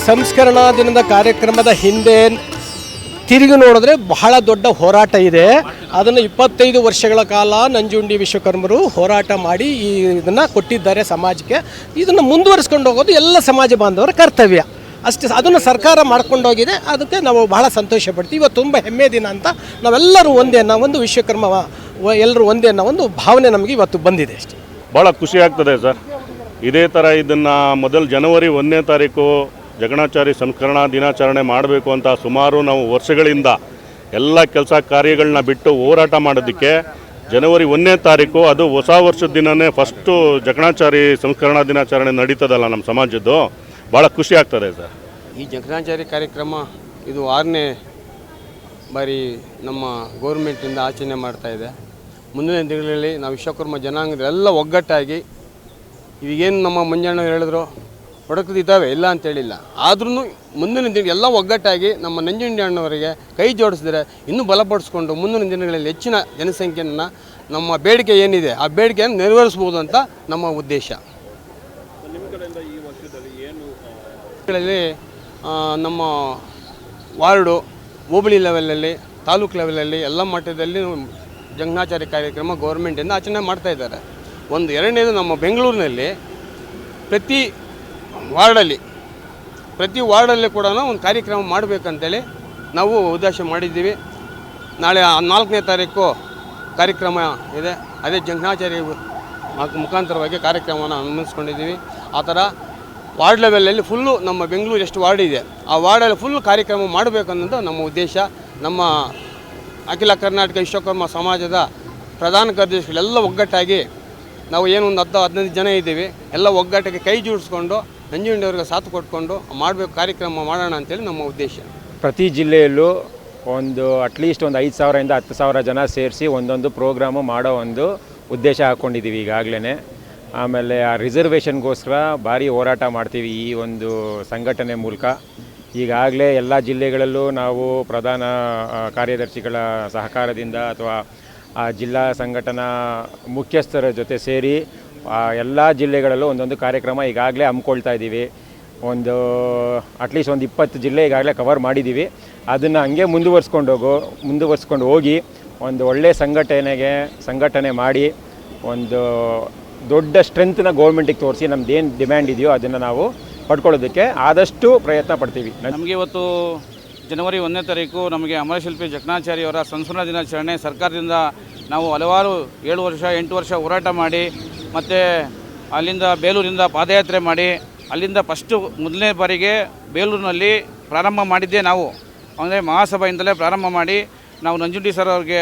ಸಂಸ್ಕರಣಾ ದಿನದ ಕಾರ್ಯಕ್ರಮದ ಹಿಂದೆ ತಿರುಗಿ ನೋಡಿದ್ರೆ ಬಹಳ ದೊಡ್ಡ ಹೋರಾಟ ಇದೆ. ಅದನ್ನು 25 ವರ್ಷಗಳ ಕಾಲ ನಂಜುಂಡಿ ವಿಶ್ವಕರ್ಮರು ಹೋರಾಟ ಮಾಡಿ ಇದನ್ನು ಕೊಟ್ಟಿದ್ದಾರೆ ಸಮಾಜಕ್ಕೆ. ಇದನ್ನು ಮುಂದುವರಿಸ್ಕೊಂಡು ಹೋಗೋದು ಎಲ್ಲ ಸಮಾಜ ಬಾಂಧವರ ಕರ್ತವ್ಯ ಅಷ್ಟೇ. ಅದನ್ನು ಸರ್ಕಾರ ಮಾಡ್ಕೊಂಡೋಗಿದೆ. ಅದಕ್ಕೆ ನಾವು ಬಹಳ ಸಂತೋಷ ಪಡ್ತೀವಿ. ಇವತ್ತು ತುಂಬ ಹೆಮ್ಮೆ ದಿನ ಅಂತ ನಾವೆಲ್ಲರೂ ಒಂದೇ ಅನ್ನೋ ಒಂದು ವಿಶ್ವಕರ್ಮ ಎಲ್ಲರೂ ಒಂದೇ ಅನ್ನೋ ಒಂದು ಭಾವನೆ ನಮಗೆ ಇವತ್ತು ಬಂದಿದೆ ಅಷ್ಟೇ. ಭಾಳ ಖುಷಿ ಆಗ್ತದೆ ಸರ್. ಇದೇ ಥರ ಇದನ್ನು ಮೊದಲು ಜನವರಿ 1ನೇ ತಾರೀಕು ಜಕಣಾಚಾರಿ ಸಂಸ್ಕರಣಾ ದಿನಾಚರಣೆ ಮಾಡಬೇಕು ಅಂತ ಸುಮಾರು ನಾವು ವರ್ಷಗಳಿಂದ ಎಲ್ಲ ಕೆಲಸ ಕಾರ್ಯಗಳನ್ನ ಬಿಟ್ಟು ಹೋರಾಟ ಮಾಡೋದಕ್ಕೆ ಜನವರಿ 1ನೇ ತಾರೀಕು ಅದು ಹೊಸ ವರ್ಷದ ದಿನವೇ ಫಸ್ಟು ಜಕಣಾಚಾರಿ ಸಂಸ್ಕರಣಾ ದಿನಾಚರಣೆ ನಡೀತದಲ್ಲ ನಮ್ಮ ಸಮಾಜದ್ದು. ಭಾಳ ಖುಷಿ ಆಗ್ತದೆ ಸರ್. ಈ ಜಕಣಾಚಾರಿ ಕಾರ್ಯಕ್ರಮ ಇದು 6ನೇ ಬಾರಿ ನಮ್ಮ ಗೌರ್ಮೆಂಟಿಂದ ಆಚರಣೆ ಮಾಡ್ತಾಯಿದೆ. ಮುಂದಿನ ದಿನಗಳಲ್ಲಿ ನಾವು ವಿಶ್ವಕರ್ಮ ಜನಾಂಗದೆಲ್ಲ ಒಗ್ಗಟ್ಟಾಗಿ ಈಗೇನು ನಮ್ಮ ಮಂಜಣ್ಣ ಹೇಳಿದ್ರು ಒಡಕದಿದ್ದಾವೆ ಇಲ್ಲ ಅಂತೇಳಿಲ್ಲ, ಆದ್ರೂ ಮುಂದಿನ ದಿನ ಎಲ್ಲ ಒಗ್ಗಟ್ಟಾಗಿ ನಮ್ಮ ನಂಜುಂಡಿ ಅಣ್ಣವರಿಗೆ ಕೈ ಜೋಡಿಸಿದರೆ ಇನ್ನೂ ಬಲಪಡಿಸ್ಕೊಂಡು ಮುಂದಿನ ದಿನಗಳಲ್ಲಿ ಹೆಚ್ಚಿನ ಜನಸಂಖ್ಯೆಯನ್ನು ನಮ್ಮ ಬೇಡಿಕೆ ಏನಿದೆ ಆ ಬೇಡಿಕೆಯನ್ನು ನೆರವೇರಿಸ್ಬೋದು ಅಂತ ನಮ್ಮ ಉದ್ದೇಶ. ನಮ್ಮ ವಾರ್ಡು ಹೋಬಳಿ ಲೆವೆಲಲ್ಲಿ ತಾಲೂಕು ಲೆವೆಲಲ್ಲಿ ಎಲ್ಲ ಮಟ್ಟದಲ್ಲಿ ಜಕಣಾಚಾರಿ ಕಾರ್ಯಕ್ರಮ ಗೌರ್ಮೆಂಟಿಂದ ಆಚರಣೆ ಮಾಡ್ತಾಯಿದ್ದಾರೆ. ಎರಡನೇದು ನಮ್ಮ ಬೆಂಗಳೂರಿನಲ್ಲಿ ಪ್ರತಿ ವಾರ್ಡಲ್ಲಿ ಕೂಡ ಒಂದು ಕಾರ್ಯಕ್ರಮ ಮಾಡಬೇಕಂತೇಳಿ ನಾವು ಉದ್ದೇಶ ಮಾಡಿದ್ದೀವಿ. ನಾಳೆ 4ನೇ ತಾರೀಕು ಕಾರ್ಯಕ್ರಮ ಇದೆ. ಅದೇ ಜಕಣಾಚಾರಿ ಮುಖಾಂತರವಾಗಿ ಕಾರ್ಯಕ್ರಮವನ್ನು ಅನುಮತಿಸ್ಕೊಂಡಿದ್ದೀವಿ. ಆ ಥರ ವಾರ್ಡ್ ಲೆವೆಲಲ್ಲಿ ಫುಲ್ಲು ನಮ್ಮ ಬೆಂಗಳೂರು ಎಷ್ಟು ವಾರ್ಡ್ ಇದೆ ಆ ವಾರ್ಡಲ್ಲಿ ಫುಲ್ ಕಾರ್ಯಕ್ರಮ ಮಾಡಬೇಕನ್ನೋದು ನಮ್ಮ ಉದ್ದೇಶ. ನಮ್ಮ ಅಖಿಲ ಕರ್ನಾಟಕ ವಿಶ್ವಕರ್ಮ ಸಮಾಜದ ಪ್ರಧಾನ ಕಾರ್ಯದರ್ಶಿಗಳೆಲ್ಲ ಒಗ್ಗಟ್ಟಾಗಿ ನಾವು ಏನು ಒಂದು 10-15 ಜನ ಇದ್ದೀವಿ, ಎಲ್ಲ ಒಗ್ಗಟ್ಟಿಗೆ ಕೈ ಜೋಡಿಸ್ಕೊಂಡು ನಂಜುಂಡಿಯವ್ರಿಗೆ ಸಾಥ್ ಕೊಟ್ಕೊಂಡು ಮಾಡಬೇಕು, ಕಾರ್ಯಕ್ರಮ ಮಾಡೋಣ ಅಂತೇಳಿ ನಮ್ಮ ಉದ್ದೇಶ. ಪ್ರತಿ ಜಿಲ್ಲೆಯಲ್ಲೂ ಅಟ್ಲೀಸ್ಟ್ ಒಂದು 5,000 ಇಂದ 10,000 ಜನ ಸೇರಿಸಿ ಒಂದೊಂದು ಪ್ರೋಗ್ರಾಮು ಮಾಡೋ ಒಂದು ಉದ್ದೇಶ ಹಾಕ್ಕೊಂಡಿದ್ದೀವಿ ಈಗಾಗಲೇ. ಆಮೇಲೆ ಆ ರಿಸರ್ವೇಷನ್ಗೋಸ್ಕರ ಭಾರಿ ಹೋರಾಟ ಮಾಡ್ತೀವಿ ಈ ಒಂದು ಸಂಘಟನೆ ಮೂಲಕ. ಈಗಾಗಲೇ ಎಲ್ಲ ಜಿಲ್ಲೆಗಳಲ್ಲೂ ನಾವು ಪ್ರಧಾನ ಕಾರ್ಯದರ್ಶಿಗಳ ಸಹಕಾರದಿಂದ ಅಥವಾ ಆ ಜಿಲ್ಲಾ ಸಂಘಟನಾ ಮುಖ್ಯಸ್ಥರ ಜೊತೆ ಸೇರಿ ಎಲ್ಲ ಜಿಲ್ಲೆಗಳಲ್ಲೂ ಒಂದೊಂದು ಕಾರ್ಯಕ್ರಮ ಈಗಾಗಲೇ ಹಮ್ಮಿಕೊಳ್ತಾ ಇದ್ದೀವಿ. ಅಟ್ಲೀಸ್ಟ್ ಒಂದು 20 ಜಿಲ್ಲೆ ಈಗಾಗಲೇ ಕವರ್ ಮಾಡಿದ್ದೀವಿ. ಅದನ್ನು ಹಂಗೆ ಮುಂದುವರ್ಸ್ಕೊಂಡು ಹೋಗಿ ಒಂದು ಒಳ್ಳೆಯ ಸಂಘಟನೆ ಮಾಡಿ ಒಂದು ದೊಡ್ಡ ಸ್ಟ್ರೆಂತ್ನ ಗೌರ್ಮೆಂಟಿಗೆ ತೋರಿಸಿ ನಮ್ದೇನು ಡಿಮ್ಯಾಂಡ್ ಇದೆಯೋ ಅದನ್ನು ನಾವು ಪಡ್ಕೊಳ್ಳೋದಕ್ಕೆ ಆದಷ್ಟು ಪ್ರಯತ್ನ ಪಡ್ತೀವಿ. ನಮಗೆ ಇವತ್ತು ಜನವರಿ 1ನೇ ತಾರೀಕು ನಮಗೆ ಅಮರಶಿಲ್ಪಿ ಜಕಣಾಚಾರಿಯವರ ಸಂಸ್ಮರಣಾ ದಿನಾಚರಣೆ ಸರ್ಕಾರದಿಂದ ನಾವು ಹಲವಾರು 7 ವರ್ಷ 8 ವರ್ಷ ಹೋರಾಟ ಮಾಡಿ ಮತ್ತು ಅಲ್ಲಿಂದ ಬೇಲೂರಿಂದ ಪಾದಯಾತ್ರೆ ಮಾಡಿ ಅಲ್ಲಿಂದ ಮೊದಲನೇ ಬಾರಿಗೆ ಬೇಲೂರಿನಲ್ಲಿ ಪ್ರಾರಂಭ ಮಾಡಿದ್ದೆ ನಾವು. ಅಂದರೆ ಮಹಾಸಭೆಯಿಂದಲೇ ಪ್ರಾರಂಭ ಮಾಡಿ ನಾವು ನಂಜುಂಡಿ ಸರ್ ಅವ್ರಿಗೆ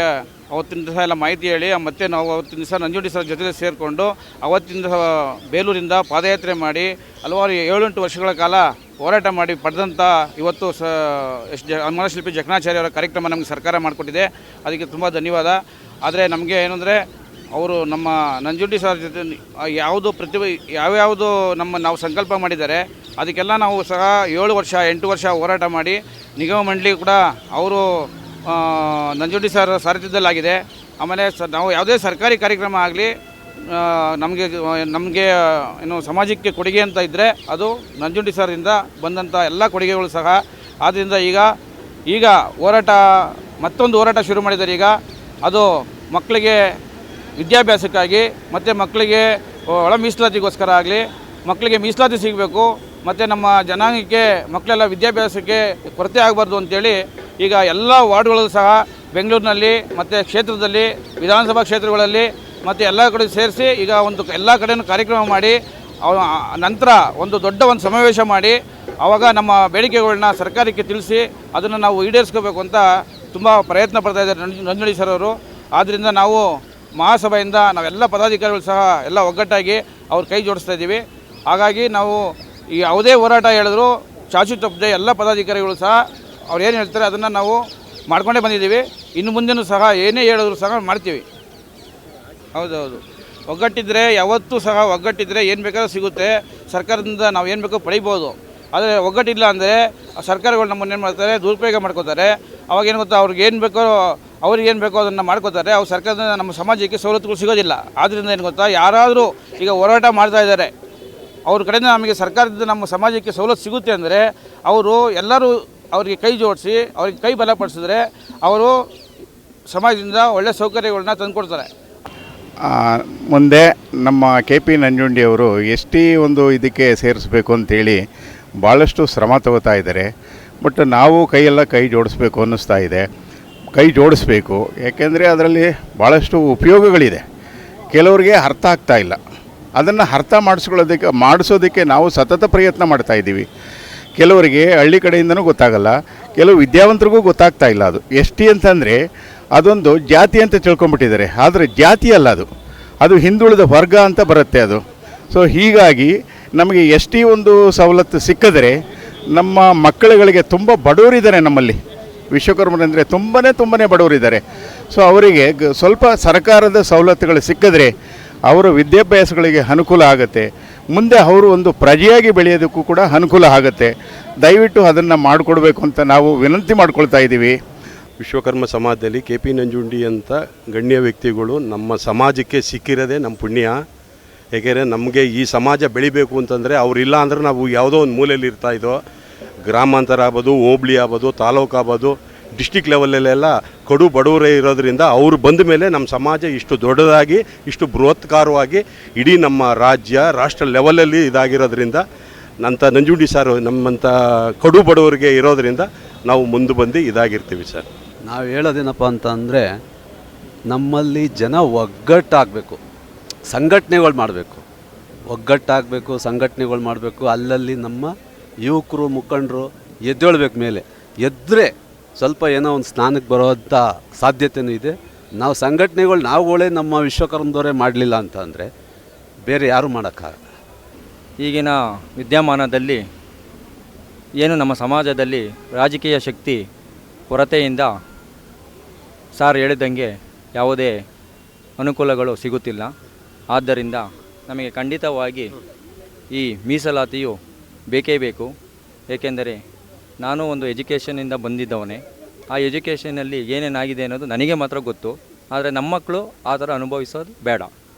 ಅವತ್ತಿನ ದಿವಸ ಎಲ್ಲ ಮಾಹಿತಿ ಹೇಳಿ ಮತ್ತು ನಾವು ಅವತ್ತಿನ ದಿವಸ ನಂಜುಂಡಿ ಸರ್ ಜೊತೆ ಸೇರಿಕೊಂಡು ಅವತ್ತಿನ ದಿವಸ ಬೇಲೂರಿಂದ ಪಾದಯಾತ್ರೆ ಮಾಡಿ ಹಲವಾರು 7-8 ವರ್ಷಗಳ ಕಾಲ ಹೋರಾಟ ಮಾಡಿ ಪಡೆದಂಥ ಇವತ್ತು ಅಮರಶಿಲ್ಪಿ ಜಕಣಾಚಾರ್ಯವರ ಕಾರ್ಯಕ್ರಮ ನಮಗೆ ಸರ್ಕಾರ ಮಾಡಿಕೊಟ್ಟಿದೆ. ಅದಕ್ಕೆ ತುಂಬ ಧನ್ಯವಾದ. ಆದರೆ ನಮಗೆ ಏನಂದರೆ ಅವರು ನಮ್ಮ ನಂಜುಂಡಿ ಸರ್ ಜೊತೆ ಯಾವ್ಯಾವುದು ನಾವು ಸಂಕಲ್ಪ ಮಾಡಿದ್ದಾರೆ ಅದಕ್ಕೆಲ್ಲ ನಾವು ಸಹ 7 ವರ್ಷ 8 ವರ್ಷ ಹೋರಾಟ ಮಾಡಿ ನಿಗಮ ಮಂಡಳಿ ಕೂಡ ಅವರು ನಂಜುಂಡಿ ಸರ್ ಸಾರಥ್ಯದಲ್ಲಾಗಿದೆ. ಆಮೇಲೆ ನಾವು ಯಾವುದೇ ಸರ್ಕಾರಿ ಕಾರ್ಯಕ್ರಮ ಆಗಲಿ ನಮಗೆ ಏನು ಸಮಾಜಕ್ಕೆ ಕೊಡುಗೆ ಅಂತ ಇದ್ದರೆ ಅದು ನಂಜುಂಡಿ ಸರಿಂದ ಬಂದಂಥ ಎಲ್ಲ ಕೊಡುಗೆಗಳು ಸಹ. ಆದ್ದರಿಂದ ಈಗ ಹೋರಾಟ ಮತ್ತೊಂದು ಹೋರಾಟ ಶುರು ಮಾಡಿದ್ದಾರೆ. ಈಗ ಅದು ಮಕ್ಕಳಿಗೆ ವಿದ್ಯಾಭ್ಯಾಸಕ್ಕಾಗಿ ಮತ್ತು ಮಕ್ಕಳಿಗೆ ಒಳ ಮೀಸಲಾತಿಗೋಸ್ಕರ ಆಗಲಿ ಮಕ್ಕಳಿಗೆ ಮೀಸಲಾತಿ ಸಿಗಬೇಕು ಮತ್ತು ನಮ್ಮ ಜನಾಂಗಕ್ಕೆ ಮಕ್ಕಳೆಲ್ಲ ವಿದ್ಯಾಭ್ಯಾಸಕ್ಕೆ ಕೊರತೆ ಆಗಬಾರ್ದು ಅಂಥೇಳಿ ಈಗ ಎಲ್ಲ ವಾರ್ಡ್ಗಳಲ್ಲೂ ಸಹ ಬೆಂಗಳೂರಿನಲ್ಲಿ ಮತ್ತು ಕ್ಷೇತ್ರದಲ್ಲಿ ವಿಧಾನಸಭಾ ಕ್ಷೇತ್ರಗಳಲ್ಲಿ ಮತ್ತು ಎಲ್ಲ ಕಡೆ ಸೇರಿಸಿ ಈಗ ಎಲ್ಲ ಕಡೆಯೂ ಕಾರ್ಯಕ್ರಮ ಮಾಡಿ ನಂತರ ಒಂದು ದೊಡ್ಡ ಸಮಾವೇಶ ಮಾಡಿ ಆವಾಗ ನಮ್ಮ ಬೇಡಿಕೆಗಳನ್ನ ಸರ್ಕಾರಕ್ಕೆ ತಿಳಿಸಿ ಅದನ್ನು ನಾವು ಈಡೇರಿಸ್ಕೋಬೇಕು ಅಂತ ತುಂಬ ಪ್ರಯತ್ನ ಪಡ್ತಾಯಿದ್ದಾರೆ ನಂಜುಂಡಿ ಸರ್ ಅವರು. ಆದ್ದರಿಂದ ನಾವು ಮಹಾಸಭೆಯಿಂದ ನಾವೆಲ್ಲ ಪದಾಧಿಕಾರಿಗಳು ಸಹ ಎಲ್ಲ ಒಗ್ಗಟ್ಟಾಗಿ ಅವ್ರ ಕೈ ಜೋಡಿಸ್ತಾ ಇದ್ದೀವಿ. ಹಾಗಾಗಿ ನಾವು ಈ ಯಾವುದೇ ಹೋರಾಟ ಹೇಳಿದ್ರು ಚಾಚು ತಪ್ಪದೆ ಎಲ್ಲ ಪದಾಧಿಕಾರಿಗಳು ಸಹ ಅವ್ರು ಏನು ಹೇಳ್ತಾರೆ ಅದನ್ನು ನಾವು ಮಾಡ್ಕೊಂಡೇ ಬಂದಿದ್ದೀವಿ. ಇನ್ನು ಮುಂದೆನೂ ಸಹ ಏನೇ ಹೇಳಿದ್ರು ಸಹ ಮಾಡ್ತೀವಿ. ಹೌದೌದು, ಒಗ್ಗಟ್ಟಿದ್ದರೆ ಯಾವತ್ತೂ ಸಹ ಒಗ್ಗಟ್ಟಿದ್ದರೆ ಏನು ಬೇಕಾದ್ರೂ ಸಿಗುತ್ತೆ. ಸರ್ಕಾರದಿಂದ ನಾವು ಏನು ಬೇಕೋ ಪಡಿಬೋದು. ಆದರೆ ಒಗ್ಗಟ್ಟಿಲ್ಲ ಅಂದರೆ ಸರ್ಕಾರಗಳು ನಮ್ಮನ್ನು ಏನು ಮಾಡ್ತಾರೆ, ದುರುಪಯೋಗ ಮಾಡ್ಕೋತಾರೆ. ಅವಾಗ ಏನು ಗೊತ್ತಾ, ಅವ್ರಿಗೇನು ಬೇಕೋ ಅದನ್ನು ಮಾಡ್ಕೋತಾರೆ. ಅವ್ರು ಸರ್ಕಾರದಿಂದ ನಮ್ಮ ಸಮಾಜಕ್ಕೆ ಸವಲತ್ತುಗಳು ಸಿಗೋದಿಲ್ಲ. ಆದ್ದರಿಂದ ಏನು ಗೊತ್ತಾ, ಯಾರಾದರೂ ಈಗ ಹೋರಾಟ ಮಾಡ್ತಾ ಇದ್ದಾರೆ ಅವ್ರ ಕಡೆಯಿಂದ ನಮಗೆ ಸರ್ಕಾರದಿಂದ ನಮ್ಮ ಸಮಾಜಕ್ಕೆ ಸವಲತ್ತು ಸಿಗುತ್ತೆ ಅಂದರೆ ಅವರು ಎಲ್ಲರೂ ಅವರಿಗೆ ಕೈ ಜೋಡಿಸಿ ಅವ್ರಿಗೆ ಕೈ ಬಲಪಡಿಸಿದ್ರೆ ಅವರು ಸಮಾಜದಿಂದ ಒಳ್ಳೆಯ ಸೌಕರ್ಯಗಳನ್ನ ತಂದುಕೊಡ್ತಾರೆ. ಮುಂದೆ ನಮ್ಮ KP ನಂಜುಂಡಿಯವರು ST ಒಂದು ಇದಕ್ಕೆ ಸೇರಿಸ್ಬೇಕು ಅಂತೇಳಿ ಭಾಳಷ್ಟು ಶ್ರಮ ತಗೋತಾ ಇದ್ದಾರೆ. ಬಟ್ ನಾವು ಕೈ ಜೋಡಿಸ್ಬೇಕು ಅನ್ನಿಸ್ತಾ ಇದೆ. ಕೈ ಜೋಡಿಸ್ಬೇಕು, ಯಾಕೆಂದರೆ ಅದರಲ್ಲಿ ಭಾಳಷ್ಟು ಉಪಯೋಗಗಳಿದೆ. ಕೆಲವರಿಗೆ ಅರ್ಥ ಆಗ್ತಾ ಇಲ್ಲ. ಅದನ್ನು ಅರ್ಥ ಮಾಡಿಸೋದಕ್ಕೆ ನಾವು ಸತತ ಪ್ರಯತ್ನ ಮಾಡ್ತಾ ಇದ್ದೀವಿ. ಕೆಲವರಿಗೆ ಹಳ್ಳಿ ಕಡೆಯಿಂದನೂ ಗೊತ್ತಾಗಲ್ಲ, ಕೆಲವು ವಿದ್ಯಾವಂತರಿಗೂ ಗೊತ್ತಾಗ್ತಾ ಇಲ್ಲ. ಅದು ST ಅಂತಂದರೆ ಅದೊಂದು ಜಾತಿ ಅಂತ ತಿಳ್ಕೊಂಬಿಟ್ಟಿದ್ದಾರೆ. ಆದರೆ ಜಾತಿ ಅಲ್ಲ, ಅದು ಹಿಂದುಳಿದ ವರ್ಗ ಅಂತ ಬರುತ್ತೆ ಅದು. ಸೊ ಹೀಗಾಗಿ ನಮಗೆ ST ಒಂದು ಸವಲತ್ತು ಸಿಕ್ಕಿದ್ರೆ ನಮ್ಮ ಮಕ್ಕಳುಗಳಿಗೆ ತುಂಬ ಬಡವರಿದ್ದಾರೆ. ನಮ್ಮಲ್ಲಿ ವಿಶ್ವಕರ್ಮರಂದರೆ ತುಂಬನೇ ಬಡವರಿದ್ದಾರೆ. ಸೊ ಅವರಿಗೆ ಸ್ವಲ್ಪ ಸರ್ಕಾರದ ಸವಲತ್ತುಗಳು ಸಿಕ್ಕಿದ್ರೆ ಅವರ ವಿದ್ಯಾಭ್ಯಾಸಗಳಿಗೆ ಅನುಕೂಲ ಆಗುತ್ತೆ. ಮುಂದೆ ಅವರು ಒಂದು ಪ್ರಜೆಯಾಗಿ ಬೆಳೆಯೋದಕ್ಕೂ ಕೂಡ ಅನುಕೂಲ ಆಗುತ್ತೆ. ದಯವಿಟ್ಟು ಅದನ್ನು ಮಾಡಿಕೊಡ್ಬೇಕು ಅಂತ ನಾವು ವಿನಂತಿ ಮಾಡ್ಕೊಳ್ತಾ ಇದ್ದೀವಿ. ವಿಶ್ವಕರ್ಮ ಸಮಾಜದಲ್ಲಿ KP ನಂಜುಂಡಿ ಅಂತ ಗಣ್ಯ ವ್ಯಕ್ತಿಗಳು ನಮ್ಮ ಸಮಾಜಕ್ಕೆ ಸಿಕ್ಕಿರೋದೇ ನಮ್ಮ ಪುಣ್ಯ. ಏಕೆಂದರೆ ನಮಗೆ ಈ ಸಮಾಜ ಬೆಳಿಬೇಕು ಅಂತಂದರೆ ಅವರಿಲ್ಲ ಅಂದರೆ ನಾವು ಯಾವುದೋ ಒಂದು ಮೂಲೆಯಲ್ಲಿ ಇರ್ತಾಯಿದ್ದೋ. ಗ್ರಾಮಾಂತರ ಆಗ್ಬೋದು, ಹೋಬಳಿ ಆಗ್ಬೋದು, ತಾಲೂಕು ಆಗ್ಬೋದು, ಡಿಸ್ಟಿಕ್ ಲೆವೆಲಲ್ಲೆಲ್ಲ ಕಡು ಬಡವರೇ ಇರೋದ್ರಿಂದ ಅವರು ಬಂದ ಮೇಲೆ ನಮ್ಮ ಸಮಾಜ ಇಷ್ಟು ದೊಡ್ಡದಾಗಿ ಇಷ್ಟು ಬೃಹತ್ಕಾರವಾಗಿ ಇಡೀ ನಮ್ಮ ರಾಷ್ಟ್ರ ಲೆವೆಲಲ್ಲಿ ಇದಾಗಿರೋದ್ರಿಂದ ನಂಜುಂಡಿ ಸರ್ ನಮ್ಮಂಥ ಕಡು ಬಡವರಿಗೆ ಇರೋದ್ರಿಂದ ನಾವು ಮುಂದೆ ಬಂದು ಇದಾಗಿರ್ತೀವಿ ಸರ್. ನಾವು ಹೇಳೋದೇನಪ್ಪ ಅಂತ ಅಂದರೆ ನಮ್ಮಲ್ಲಿ ಜನ ಒಗ್ಗಟ್ಟಾಗಬೇಕು, ಸಂಘಟನೆಗಳು ಮಾಡಬೇಕು, ಸಂಘಟನೆಗಳು ಮಾಡಬೇಕು. ಅಲ್ಲಲ್ಲಿ ನಮ್ಮ ಯುವಕರು ಮುಖಂಡರು ಎದ್ದೇಳಬೇಕು. ಮೇಲೆ ಎದ್ದರೆ ಸ್ವಲ್ಪ ಏನೋ ಒಂದು ಸ್ನಾನಕ್ಕೆ ಬರೋವಂಥ ಸಾಧ್ಯತೆಯೂ ಇದೆ. ನಾವು ಸಂಘಟನೆಗಳು ನಾವುಗಳೇ ನಮ್ಮ ವಿಶ್ವಕರ್ಮದವರೇ ಮಾಡಲಿಲ್ಲ ಅಂತ ಅಂದರೆ ಬೇರೆ ಯಾರೂ ಮಾಡೋಕ್ಕಾಗಲ್ಲ. ಈಗಿನ ವಿದ್ಯಮಾನದಲ್ಲಿ ಏನು ನಮ್ಮ ಸಮಾಜದಲ್ಲಿ ರಾಜಕೀಯ ಶಕ್ತಿ ಕೊರತೆಯಿಂದ ಸಾರ್ ಹೇಳಿದಂಗೆ ಯಾವುದೇ ಅನುಕೂಲಗಳು ಸಿಗುತ್ತಿಲ್ಲ. ಆದ್ದರಿಂದ ನಮಗೆ ಖಂಡಿತವಾಗಿ ಈ ಮೀಸಲಾತಿಯು ಬೇಕೇ ಬೇಕು. ಏಕೆಂದರೆ ನಾನು ಒಂದು ಎಜುಕೇಷನಿಂದ ಬಂದಿದ್ದವನೇ. ಆ ಎಜುಕೇಷನಲ್ಲಿ ಏನೇನಾಗಿದೆ ಅನ್ನೋದು ನನಗೆ ಮಾತ್ರ ಗೊತ್ತು. ಆದರೆ ನಮ್ಮ ಮಕ್ಕಳು ಆ ಥರ ಅನುಭವಿಸೋದು ಬೇಡ.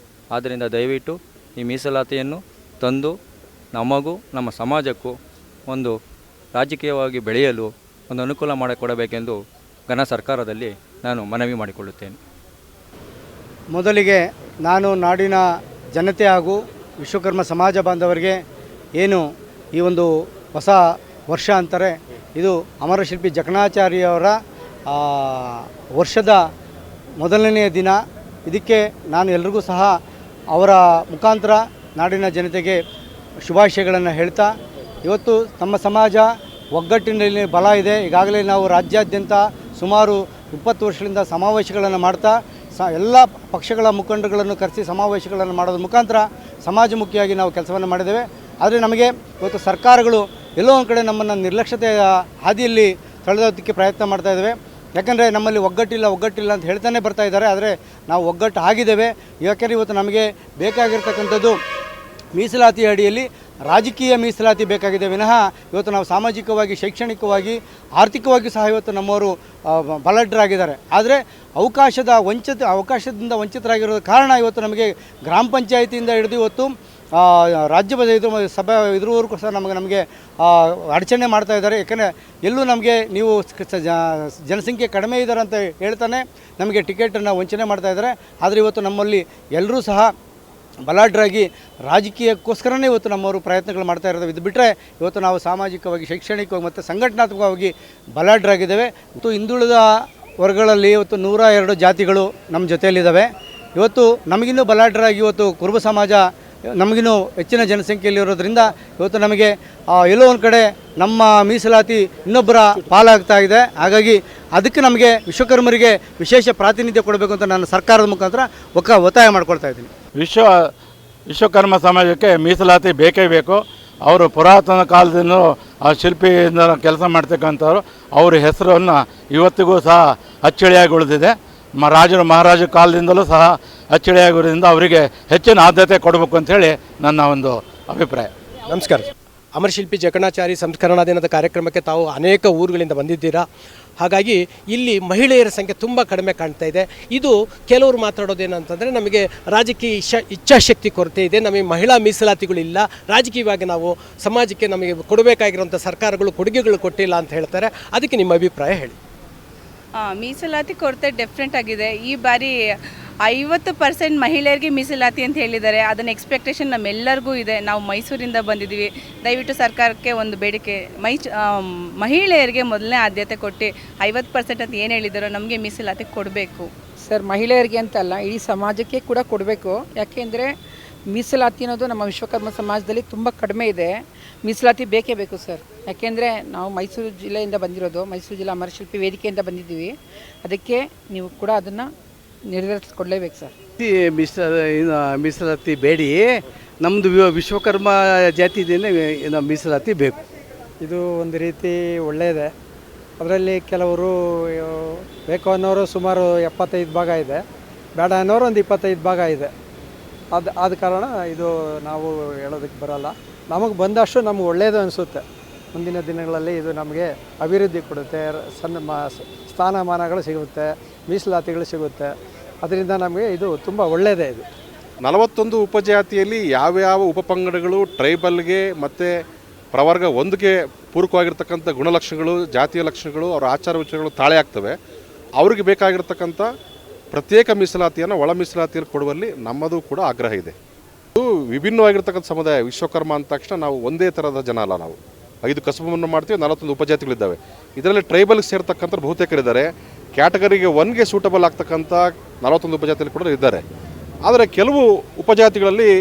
ಆದ್ದರಿಂದ ದಯವಿಟ್ಟು ಈ ಮೀಸಲಾತಿಯನ್ನು ತಂದು ನಮಗೂ ನಮ್ಮ ಸಮಾಜಕ್ಕೂ ಒಂದು ರಾಜಕೀಯವಾಗಿ ಬೆಳೆಯಲು ಒಂದು ಅನುಕೂಲ ಮಾಡಿಕೊಡಬೇಕೆಂದು ಘನ ಸರ್ಕಾರದಲ್ಲಿ ನಾನು ಮನವಿ ಮಾಡಿಕೊಳ್ಳುತ್ತೇನೆ. ಮೊದಲಿಗೆ ನಾನು ನಾಡಿನ ಜನತೆ ಹಾಗೂ ವಿಶ್ವಕರ್ಮ ಸಮಾಜ ಬಾಂಧವರಿಗೆ ಏನು ಈ ಒಂದು ಹೊಸ ವರ್ಷ ಅಂತಾರೆ, ಇದು ಅಮರಶಿಲ್ಪಿ ಜಕಣಾಚಾರ್ಯವರ ವರ್ಷದ ಮೊದಲನೆಯ ದಿನ. ಇದಕ್ಕೆ ನಾನು ಎಲ್ರಿಗೂ ಸಹ ಅವರ ಮುಖಾಂತರ ನಾಡಿನ ಜನತೆಗೆ ಶುಭಾಶಯಗಳನ್ನು ಹೇಳ್ತಾ, ಇವತ್ತು ನಮ್ಮ ಸಮಾಜ ಒಗ್ಗಟ್ಟಿನಲ್ಲಿ ಬಲ ಇದೆ. ಈಗಾಗಲೇ ನಾವು ರಾಜ್ಯಾದ್ಯಂತ ಸುಮಾರು 20 ವರ್ಷಗಳಿಂದ ಸಮಾವೇಶಗಳನ್ನು ಮಾಡ್ತಾ ಎಲ್ಲ ಪಕ್ಷಗಳ ಮುಖಂಡರುಗಳನ್ನು ಕರೆಸಿ ಸಮಾವೇಶಗಳನ್ನು ಮಾಡೋದ್ರ ಮುಖಾಂತರ ಸಮಾಜಮುಖಿಯಾಗಿ ನಾವು ಕೆಲಸವನ್ನು ಮಾಡಿದ್ದೇವೆ. ಆದರೆ ನಮಗೆ ಇವತ್ತು ಸರ್ಕಾರಗಳು ಎಲ್ಲೋ ಒಂದು ಕಡೆ ನಮ್ಮನ್ನು ನಿರ್ಲಕ್ಷ್ಯತೆಯ ಹಾದಿಯಲ್ಲಿ ತಳೆದೋದಕ್ಕೆ ಪ್ರಯತ್ನ ಮಾಡ್ತಾ ಇದ್ದೇವೆ. ಯಾಕಂದರೆ ನಮ್ಮಲ್ಲಿ ಒಗ್ಗಟ್ಟಿಲ್ಲ ಅಂತ ಹೇಳ್ತಾನೆ ಬರ್ತಾ ಇದ್ದಾರೆ. ಆದರೆ ನಾವು ಒಗ್ಗಟ್ಟು ಆಗಿದ್ದೇವೆ. ಯಾಕೆಂದರೆ ಇವತ್ತು ನಮಗೆ ಬೇಕಾಗಿರ್ತಕ್ಕಂಥದ್ದು ಮೀಸಲಾತಿ ಅಡಿಯಲ್ಲಿ ರಾಜಕೀಯ ಮೀಸಲಾತಿ ಬೇಕಾಗಿದೆ ವಿನಃ ಇವತ್ತು ನಾವು ಸಾಮಾಜಿಕವಾಗಿ, ಶೈಕ್ಷಣಿಕವಾಗಿ, ಆರ್ಥಿಕವಾಗಿ ಸಹ ಇವತ್ತು ನಮ್ಮವರು ಬಲಡ್ಡರಾಗಿದ್ದಾರೆ. ಆದರೆ ಅವಕಾಶದಿಂದ ವಂಚಿತರಾಗಿರೋದ ಕಾರಣ ಇವತ್ತು ನಮಗೆ ಗ್ರಾಮ ಪಂಚಾಯಿತಿಯಿಂದ ಹಿಡಿದು ಇವತ್ತು ರಾಜ್ಯ ಸಭೆ ಇದ್ರವರೆಗೂ ಸಹ ನಮಗೆ ಅಡಚಣೆ ಮಾಡ್ತಾ ಇದ್ದಾರೆ. ಯಾಕಂದರೆ ಎಲ್ಲೂ ನಮಗೆ ನೀವು ಜನಸಂಖ್ಯೆ ಕಡಿಮೆ ಇದ್ದಾರೆ ಅಂತ ಹೇಳ್ತಾನೆ ನಮಗೆ ಟಿಕೆಟನ್ನು ವಂಚನೆ ಮಾಡ್ತಾ ಇದ್ದಾರೆ. ಆದರೆ ಇವತ್ತು ನಮ್ಮಲ್ಲಿ ಎಲ್ಲರೂ ಸಹ ಬಲಾಢ್ಯರಾಗಿ ರಾಜಕೀಯಕ್ಕೋಸ್ಕರನೇ ಇವತ್ತು ನಮ್ಮವರು ಪ್ರಯತ್ನಗಳು ಮಾಡ್ತಾ ಇರೋದು. ಇದು ಬಿಟ್ಟರೆ ಇವತ್ತು ನಾವು ಸಾಮಾಜಿಕವಾಗಿ, ಶೈಕ್ಷಣಿಕವಾಗಿ ಮತ್ತು ಸಂಘಟನಾತ್ಮಕವಾಗಿ ಬಲಾಢ್ಯರಾಗಿದ್ದೇವೆ. ಮತ್ತು ಹಿಂದುಳಿದ ವರ್ಗಗಳಲ್ಲಿ ಇವತ್ತು 102 ಜಾತಿಗಳು ನಮ್ಮ ಜೊತೆಯಲ್ಲಿದ್ದಾವೆ. ಇವತ್ತು ನಮಗಿನ್ನೂ ಬಲಾಢ್ಯರಾಗಿ ಇವತ್ತು ಕುರುಬ ಸಮಾಜ ನಮಗಿನ್ನೂ ಹೆಚ್ಚಿನ ಜನಸಂಖ್ಯೆಯಲ್ಲಿರೋದ್ರಿಂದ ಇವತ್ತು ನಮಗೆ ಎಲ್ಲೋ ಒಂದು ಕಡೆ ನಮ್ಮ ಮೀಸಲಾತಿ ಇನ್ನೊಬ್ಬರ ಪಾಲಾಗ್ತಾ ಇದೆ. ಹಾಗಾಗಿ ಅದಕ್ಕೆ ನಮಗೆ ವಿಶ್ವಕರ್ಮರಿಗೆ ವಿಶೇಷ ಪ್ರಾತಿನಿಧ್ಯ ಕೊಡಬೇಕು ಅಂತ ನಾನು ಸರ್ಕಾರದ ಮುಖಾಂತರ ಒತ್ತಾಯ ಮಾಡ್ಕೊಳ್ತಾ ಇದ್ದೀನಿ. ವಿಶ್ವಕರ್ಮ ಸಮಾಜಕ್ಕೆ ಮೀಸಲಾತಿ ಬೇಕೇ ಬೇಕು. ಅವರು ಪುರಾತನ ಕಾಲದಿಂದ ಆ ಶಿಲ್ಪಿಯಿಂದ ಕೆಲಸ ಮಾಡ್ತಕ್ಕಂಥವ್ರು, ಅವ್ರ ಹೆಸರನ್ನು ಇವತ್ತಿಗೂ ಸಹ ಅಚ್ಚಳಿಯಾಗಿ ಉಳಿದಿದೆ. ಮಹಾರಾಜ ಕಾಲದಿಂದಲೂ ಸಹ ಅಚ್ಚಳಿಯಾಗಿರೋದ್ರಿಂದ ಅವರಿಗೆ ಹೆಚ್ಚಿನ ಆದ್ಯತೆ ಕೊಡಬೇಕು ಅಂಥೇಳಿ ನನ್ನ ಒಂದು ಅಭಿಪ್ರಾಯ. ನಮಸ್ಕಾರ. ಅಮರಶಿಲ್ಪಿ ಜಕಣಾಚಾರಿ ಸಂಸ್ಕರಣಾ ದಿನದ ಕಾರ್ಯಕ್ರಮಕ್ಕೆ ತಾವು ಅನೇಕ ಊರುಗಳಿಂದ ಬಂದಿದ್ದೀರಾ. ಹಾಗಾಗಿ ಇಲ್ಲಿ ಮಹಿಳೆಯರ ಸಂಖ್ಯೆ ತುಂಬ ಕಡಿಮೆ ಕಾಣ್ತಾ ಇದೆ. ಇದು ಕೆಲವರು ಮಾತಾಡೋದೇನಂತಂದರೆ ನಮಗೆ ರಾಜಕೀಯ ಇಚ್ಛಾಶಕ್ತಿ ಕೊರತೆ ಇದೆ, ನಮಗೆ ಮಹಿಳಾ ಮೀಸಲಾತಿಗಳಿಲ್ಲ, ರಾಜಕೀಯವಾಗಿ ನಾವು ಸಮಾಜಕ್ಕೆ ನಮಗೆ ಕೊಡಬೇಕಾಗಿರುವಂಥ ಸರ್ಕಾರಗಳು ಕೊಡುಗೆಗಳು ಕೊಟ್ಟಿಲ್ಲ ಅಂತ ಹೇಳ್ತಾರೆ. ಅದಕ್ಕೆ ನಿಮ್ಮ ಅಭಿಪ್ರಾಯ ಹೇಳಿ. ಮೀಸಲಾತಿ ಕೊರತೆ ಡೆಫ್ರೆಂಟ್ ಆಗಿದೆ. ಈ ಬಾರಿ 50% ಮಹಿಳೆಯರಿಗೆ ಮೀಸಲಾತಿ ಅಂತ ಹೇಳಿದ್ದಾರೆ. ಅದನ್ನ ಎಕ್ಸ್ಪೆಕ್ಟೇಷನ್ ನಮ್ಮೆಲ್ಲರಿಗೂ ಇದೆ. ನಾವು ಮೈಸೂರಿಂದ ಬಂದಿದ್ದೀವಿ. ದಯವಿಟ್ಟು ಸರ್ಕಾರಕ್ಕೆ ಒಂದು ಬೇಡಿಕೆ, ಮಹಿಳೆಯರಿಗೆ ಮೊದಲನೇ ಆದ್ಯತೆ ಕೊಟ್ಟು 50% ಅಂತ ಏನು ಹೇಳಿದಾರೋ ನಮಗೆ ಮೀಸಲಾತಿ ಕೊಡಬೇಕು ಸರ್. ಮಹಿಳೆಯರಿಗೆ ಅಂತಲ್ಲ, ಇಡೀ ಸಮಾಜಕ್ಕೆ ಕೂಡ ಕೊಡಬೇಕು. ಯಾಕೆಂದರೆ ಮೀಸಲಾತಿ ಅನ್ನೋದು ನಮ್ಮ ವಿಶ್ವಕರ್ಮ ಸಮಾಜದಲ್ಲಿ ತುಂಬ ಕಡಿಮೆ ಇದೆ. ಮೀಸಲಾತಿ ಬೇಕೇ ಬೇಕು ಸರ್. ಯಾಕೆಂದರೆ ನಾವು ಮೈಸೂರು ಜಿಲ್ಲೆಯಿಂದ ಬಂದಿರೋದು, ಮೈಸೂರು ಜಿಲ್ಲಾ ಅಮರಶಿಲ್ಪಿ ವೇದಿಕೆಯಿಂದ ಬಂದಿದ್ದೀವಿ. ಅದಕ್ಕೆ ನೀವು ಕೂಡ ಅದನ್ನು ನಿರ್ಧರಿಸಿಕೊಡ್ಲೇಬೇಕು ಸರ್. ಮೀಸಲಾತಿ ಬೇಡಿ, ನಮ್ಮದು ವಿಶ್ವಕರ್ಮ ಜಾತಿದಿಂದ ಮೀಸಲಾತಿ ಬೇಕು. ಇದು ಒಂದು ರೀತಿ ಒಳ್ಳೆಯದೇ. ಅದರಲ್ಲಿ ಕೆಲವರು ಬೇಕು ಅನ್ನೋರು ಸುಮಾರು 75 ಭಾಗ ಇದೆ, ಬೇಡ ಅನ್ನೋರು ಒಂದು 25 ಭಾಗ ಇದೆ. ಆದ ಕಾರಣ ಇದು ನಾವು ಹೇಳೋದಕ್ಕೆ ಬರೋಲ್ಲ. ನಮಗೆ ಬಂದಷ್ಟು ನಮ್ಗೆ ಒಳ್ಳೆಯದು ಅನಿಸುತ್ತೆ. ಮುಂದಿನ ದಿನಗಳಲ್ಲಿ ಇದು ನಮಗೆ ಅಭಿವೃದ್ಧಿ ಕೊಡುತ್ತೆ, ಸ್ಥಾನಮಾನಗಳು ಸಿಗುತ್ತೆ, ಮೀಸಲಾತಿಗಳು ಸಿಗುತ್ತೆ. ಅದರಿಂದ ನಮಗೆ ಇದು ತುಂಬ ಒಳ್ಳೆಯದೇ. ಇದು 41 ಉಪಜಾತಿಯಲ್ಲಿ ಯಾವ್ಯಾವ ಉಪಪಂಗಡಗಳು ಟ್ರೈಬಲ್ಗೆ ಮತ್ತು ಪ್ರವರ್ಗ 1ಗೆ ಪೂರಕವಾಗಿರ್ತಕ್ಕಂಥ ಗುಣಲಕ್ಷಣಗಳು, ಜಾತಿಯ ಲಕ್ಷಣಗಳು, ಅವರ ಆಚಾರ ವಿಚಾರಗಳು ತಾಳೆ ಆಗ್ತವೆ. ಅವ್ರಿಗೆ ಬೇಕಾಗಿರ್ತಕ್ಕಂಥ ಪ್ರತ್ಯೇಕ ಮೀಸಲಾತಿಯನ್ನು ಒಳ ಮೀಸಲಾತಿಯಲ್ಲಿ ಕೊಡುವಲ್ಲಿ ನಮ್ಮದು ಕೂಡ ಆಗ್ರಹ ಇದೆ. ಇದು ವಿಭಿನ್ನವಾಗಿರ್ತಕ್ಕಂಥ ಸಮುದಾಯ. ವಿಶ್ವಕರ್ಮ ಅಂದ ತಕ್ಷಣ ನಾವು ಒಂದೇ ಥರದ ಜನ ಅಲ್ಲ. ನಾವು 5 ಕಸಬನ್ನು ಮಾಡ್ತೀವಿ, 41 ಉಪಜಾತಿಗಳಿದ್ದಾವೆ. ಇದರಲ್ಲಿ ಟ್ರೈಬಲ್ಗೆ ಸೇರ್ತಕ್ಕಂಥ ಬಹುತೇಕರಿದ್ದಾರೆ. ಕ್ಯಾಟಗರಿಗೆ 1ಗೆ ಸೂಟಬಲ್ ಆಗ್ತಕ್ಕಂಥ 41 ಉಪಜಾತಿಯಲ್ಲಿ ಕೂಡ ಇದ್ದಾರೆ. ಆದರೆ ಕೆಲವು ಉಪಜಾತಿಗಳಲ್ಲಿ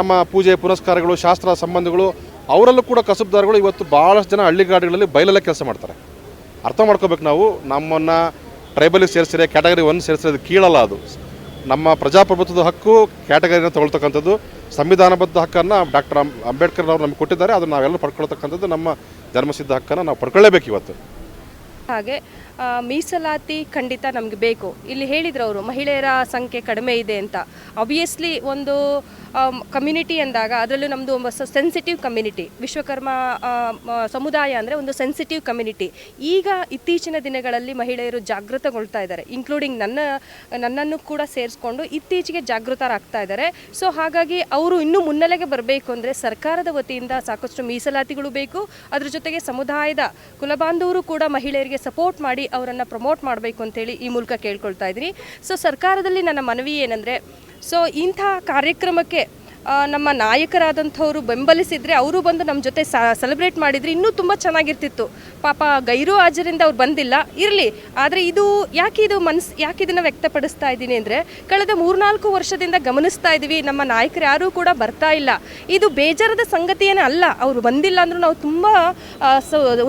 ನಮ್ಮ ಪೂಜೆ ಪುನಸ್ಕಾರಗಳು, ಶಾಸ್ತ್ರ ಸಂಬಂಧಗಳು, ಅವರಲ್ಲೂ ಕೂಡ ಕಸಬ್ದಾರಗಳು ಇವತ್ತು ಭಾಳಷ್ಟು ಜನ ಹಳ್ಳಿಗಾಡುಗಳಲ್ಲಿ ಬಯಲಲ್ಲೇ ಕೆಲಸ ಮಾಡ್ತಾರೆ. ಅರ್ಥ ಮಾಡ್ಕೋಬೇಕು ನಾವು. ನಮ್ಮನ್ನು ಟ್ರೈಬಲಿಗೆ ಸೇರಿಸಿದ್ರೆ, ಕ್ಯಾಟಗರಿ 1 ಸೇರಿಸಿದ್ರೆ ಅದು ಕೀಳಲ್ಲ. ಅದು ನಮ್ಮ ಪ್ರಜಾಪ್ರಭುತ್ವದ ಹಕ್ಕು. ಕ್ಯಾಟಗರಿನ ತಗೊಳ್ತಕ್ಕಂಥದ್ದು ಸಂವಿಧಾನಬದ್ಧ ಹಕ್ಕನ್ನು ಡಾಕ್ಟರ್ ಅಂಬೇಡ್ಕರ್ ಅವರು ನಮಗೆ ಕೊಟ್ಟಿದ್ದಾರೆ. ಅದನ್ನು ನಾವೆಲ್ಲರೂ ಪಡ್ಕೊಳ್ತಕ್ಕಂಥದ್ದು ನಮ್ಮ ಜನ್ಮಸಿದ್ಧ ಹಕ್ಕನ್ನು ನಾವು ಪಡ್ಕೊಳ್ಳೇಬೇಕು ಇವತ್ತು. ಹಾಗೆ ಮೀಸಲಾತಿ ಖಂಡಿತ ನಮಗೆ ಬೇಕು. ಇಲ್ಲಿ ಹೇಳಿದ್ರು ಅವರು ಮಹಿಳೆಯರ ಸಂಖ್ಯೆ ಕಡಿಮೆ ಇದೆ ಅಂತ. ಆಬ್ವಿಯಸ್ಲಿ ಒಂದು ಕಮ್ಯುನಿಟಿ ಅಂದಾಗ ಅದರಲ್ಲೂ ನಮ್ಮದು ಸೆನ್ಸಿಟಿವ್ ಕಮ್ಯುನಿಟಿ, ವಿಶ್ವಕರ್ಮ ಸಮುದಾಯ ಅಂದರೆ ಒಂದು ಸೆನ್ಸಿಟಿವ್ ಕಮ್ಯುನಿಟಿ. ಈಗ ಇತ್ತೀಚಿನ ದಿನಗಳಲ್ಲಿ ಮಹಿಳೆಯರು ಜಾಗೃತಗೊಳ್ತಾ ಇದ್ದಾರೆ, ಇನ್ಕ್ಲೂಡಿಂಗ್ ನನ್ನನ್ನು ಕೂಡ ಸೇರಿಸ್ಕೊಂಡು ಇತ್ತೀಚೆಗೆ ಜಾಗೃತರಾಗ್ತಾ ಇದ್ದಾರೆ. ಸೊ ಹಾಗಾಗಿ ಅವರು ಇನ್ನೂ ಮುನ್ನೆಲೆಗೆ ಬರಬೇಕು ಅಂದರೆ ಸರ್ಕಾರದ ವತಿಯಿಂದ ಸಾಕಷ್ಟು ಮೀಸಲಾತಿಗಳು ಬೇಕು. ಅದ್ರ ಜೊತೆಗೆ ಸಮುದಾಯದ ಕುಲಬಾಂಧವರು ಕೂಡ ಮಹಿಳೆಯರಿಗೆ ಸಪೋರ್ಟ್ ಮಾಡಿ ಅವರನ್ನು ಪ್ರಮೋಟ್ ಮಾಡಬೇಕು ಅಂತೇಳಿ ಈ ಮೂಲಕ ಕೇಳ್ಕೊಳ್ತಾ ಇದ್ದೀನಿ. ಸೊ ಸರ್ಕಾರದಲ್ಲಿ ನನ್ನ ಮನವಿ ಏನಂದರೆ, ಸೊ ಇಂಥ ಕಾರ್ಯಕ್ರಮಕ್ಕೆ ನಮ್ಮ ನಾಯಕರಾದಂಥವರು ಬೆಂಬಲಿಸಿದರೆ, ಅವರು ಬಂದು ನಮ್ಮ ಜೊತೆ ಸೆಲೆಬ್ರೇಟ್ ಮಾಡಿದರೆ ಇನ್ನೂ ತುಂಬ ಚೆನ್ನಾಗಿರ್ತಿತ್ತು. ಪಾಪ ಗೈರು ಹಾಜರಿಂದ ಅವ್ರು ಬಂದಿಲ್ಲ, ಇರಲಿ. ಆದರೆ ಇದು ಯಾಕೆ ಇದನ್ನು ವ್ಯಕ್ತಪಡಿಸ್ತಾ ಇದ್ದೀನಿ ಅಂದರೆ, ಕಳೆದ 3-4 ವರ್ಷದಿಂದ ಗಮನಿಸ್ತಾ ಇದ್ದೀವಿ, ನಮ್ಮ ನಾಯಕರು ಯಾರೂ ಕೂಡ ಬರ್ತಾ ಇಲ್ಲ. ಇದು ಬೇಜಾರದ ಸಂಗತಿಯೇನೇ ಅಲ್ಲ, ಅವರು ಬಂದಿಲ್ಲ ಅಂದರೂ ನಾವು ತುಂಬ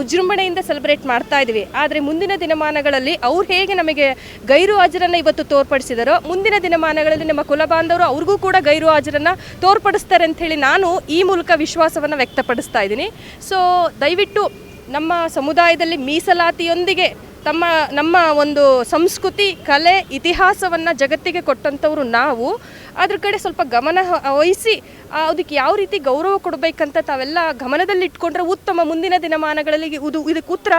ವಿಜೃಂಭಣೆಯಿಂದ ಸೆಲೆಬ್ರೇಟ್ ಮಾಡ್ತಾ ಇದ್ದೀವಿ. ಆದರೆ ಮುಂದಿನ ದಿನಮಾನಗಳಲ್ಲಿ ಅವ್ರು ಹೇಗೆ ನಮಗೆ ಗೈರು ಹಾಜರನ್ನು ಇವತ್ತು ತೋರ್ಪಡಿಸಿದಾರೋ, ಮುಂದಿನ ದಿನಮಾನಗಳಲ್ಲಿ ನಮ್ಮ ಕುಲಬಾಂಧವರು ಅವ್ರಿಗೂ ಕೂಡ ಗೈರು ಹಾಜರನ್ನು ತೋರ್ಪಡಿಸ್ತಾರೆ ಅಂಥೇಳಿ ನಾನು ಈ ಮೂಲಕ ವಿಶ್ವಾಸವನ್ನು ವ್ಯಕ್ತಪಡಿಸ್ತಾ ಇದ್ದೀನಿ. ಸೊ ದಯವಿಟ್ಟು ನಮ್ಮ ಸಮುದಾಯದಲ್ಲಿ ಮೀಸಲಾತಿಯೊಂದಿಗೆ ನಮ್ಮ ಒಂದು ಸಂಸ್ಕೃತಿ, ಕಲೆ, ಇತಿಹಾಸವನ್ನು ಜಗತ್ತಿಗೆ ಕೊಟ್ಟಂಥವ್ರು ನಾವು. ಅದ್ರ ಕಡೆ ಸ್ವಲ್ಪ ಗಮನ ವಹಿಸಿ ಅದಕ್ಕೆ ಯಾವ ರೀತಿ ಗೌರವ ಕೊಡಬೇಕಂತ ತಾವೆಲ್ಲ ಗಮನದಲ್ಲಿಟ್ಕೊಂಡ್ರೆ ಉತ್ತಮ. ಮುಂದಿನ ದಿನಮಾನಗಳಲ್ಲಿ ಇದಕ್ಕೆ ಉತ್ತರ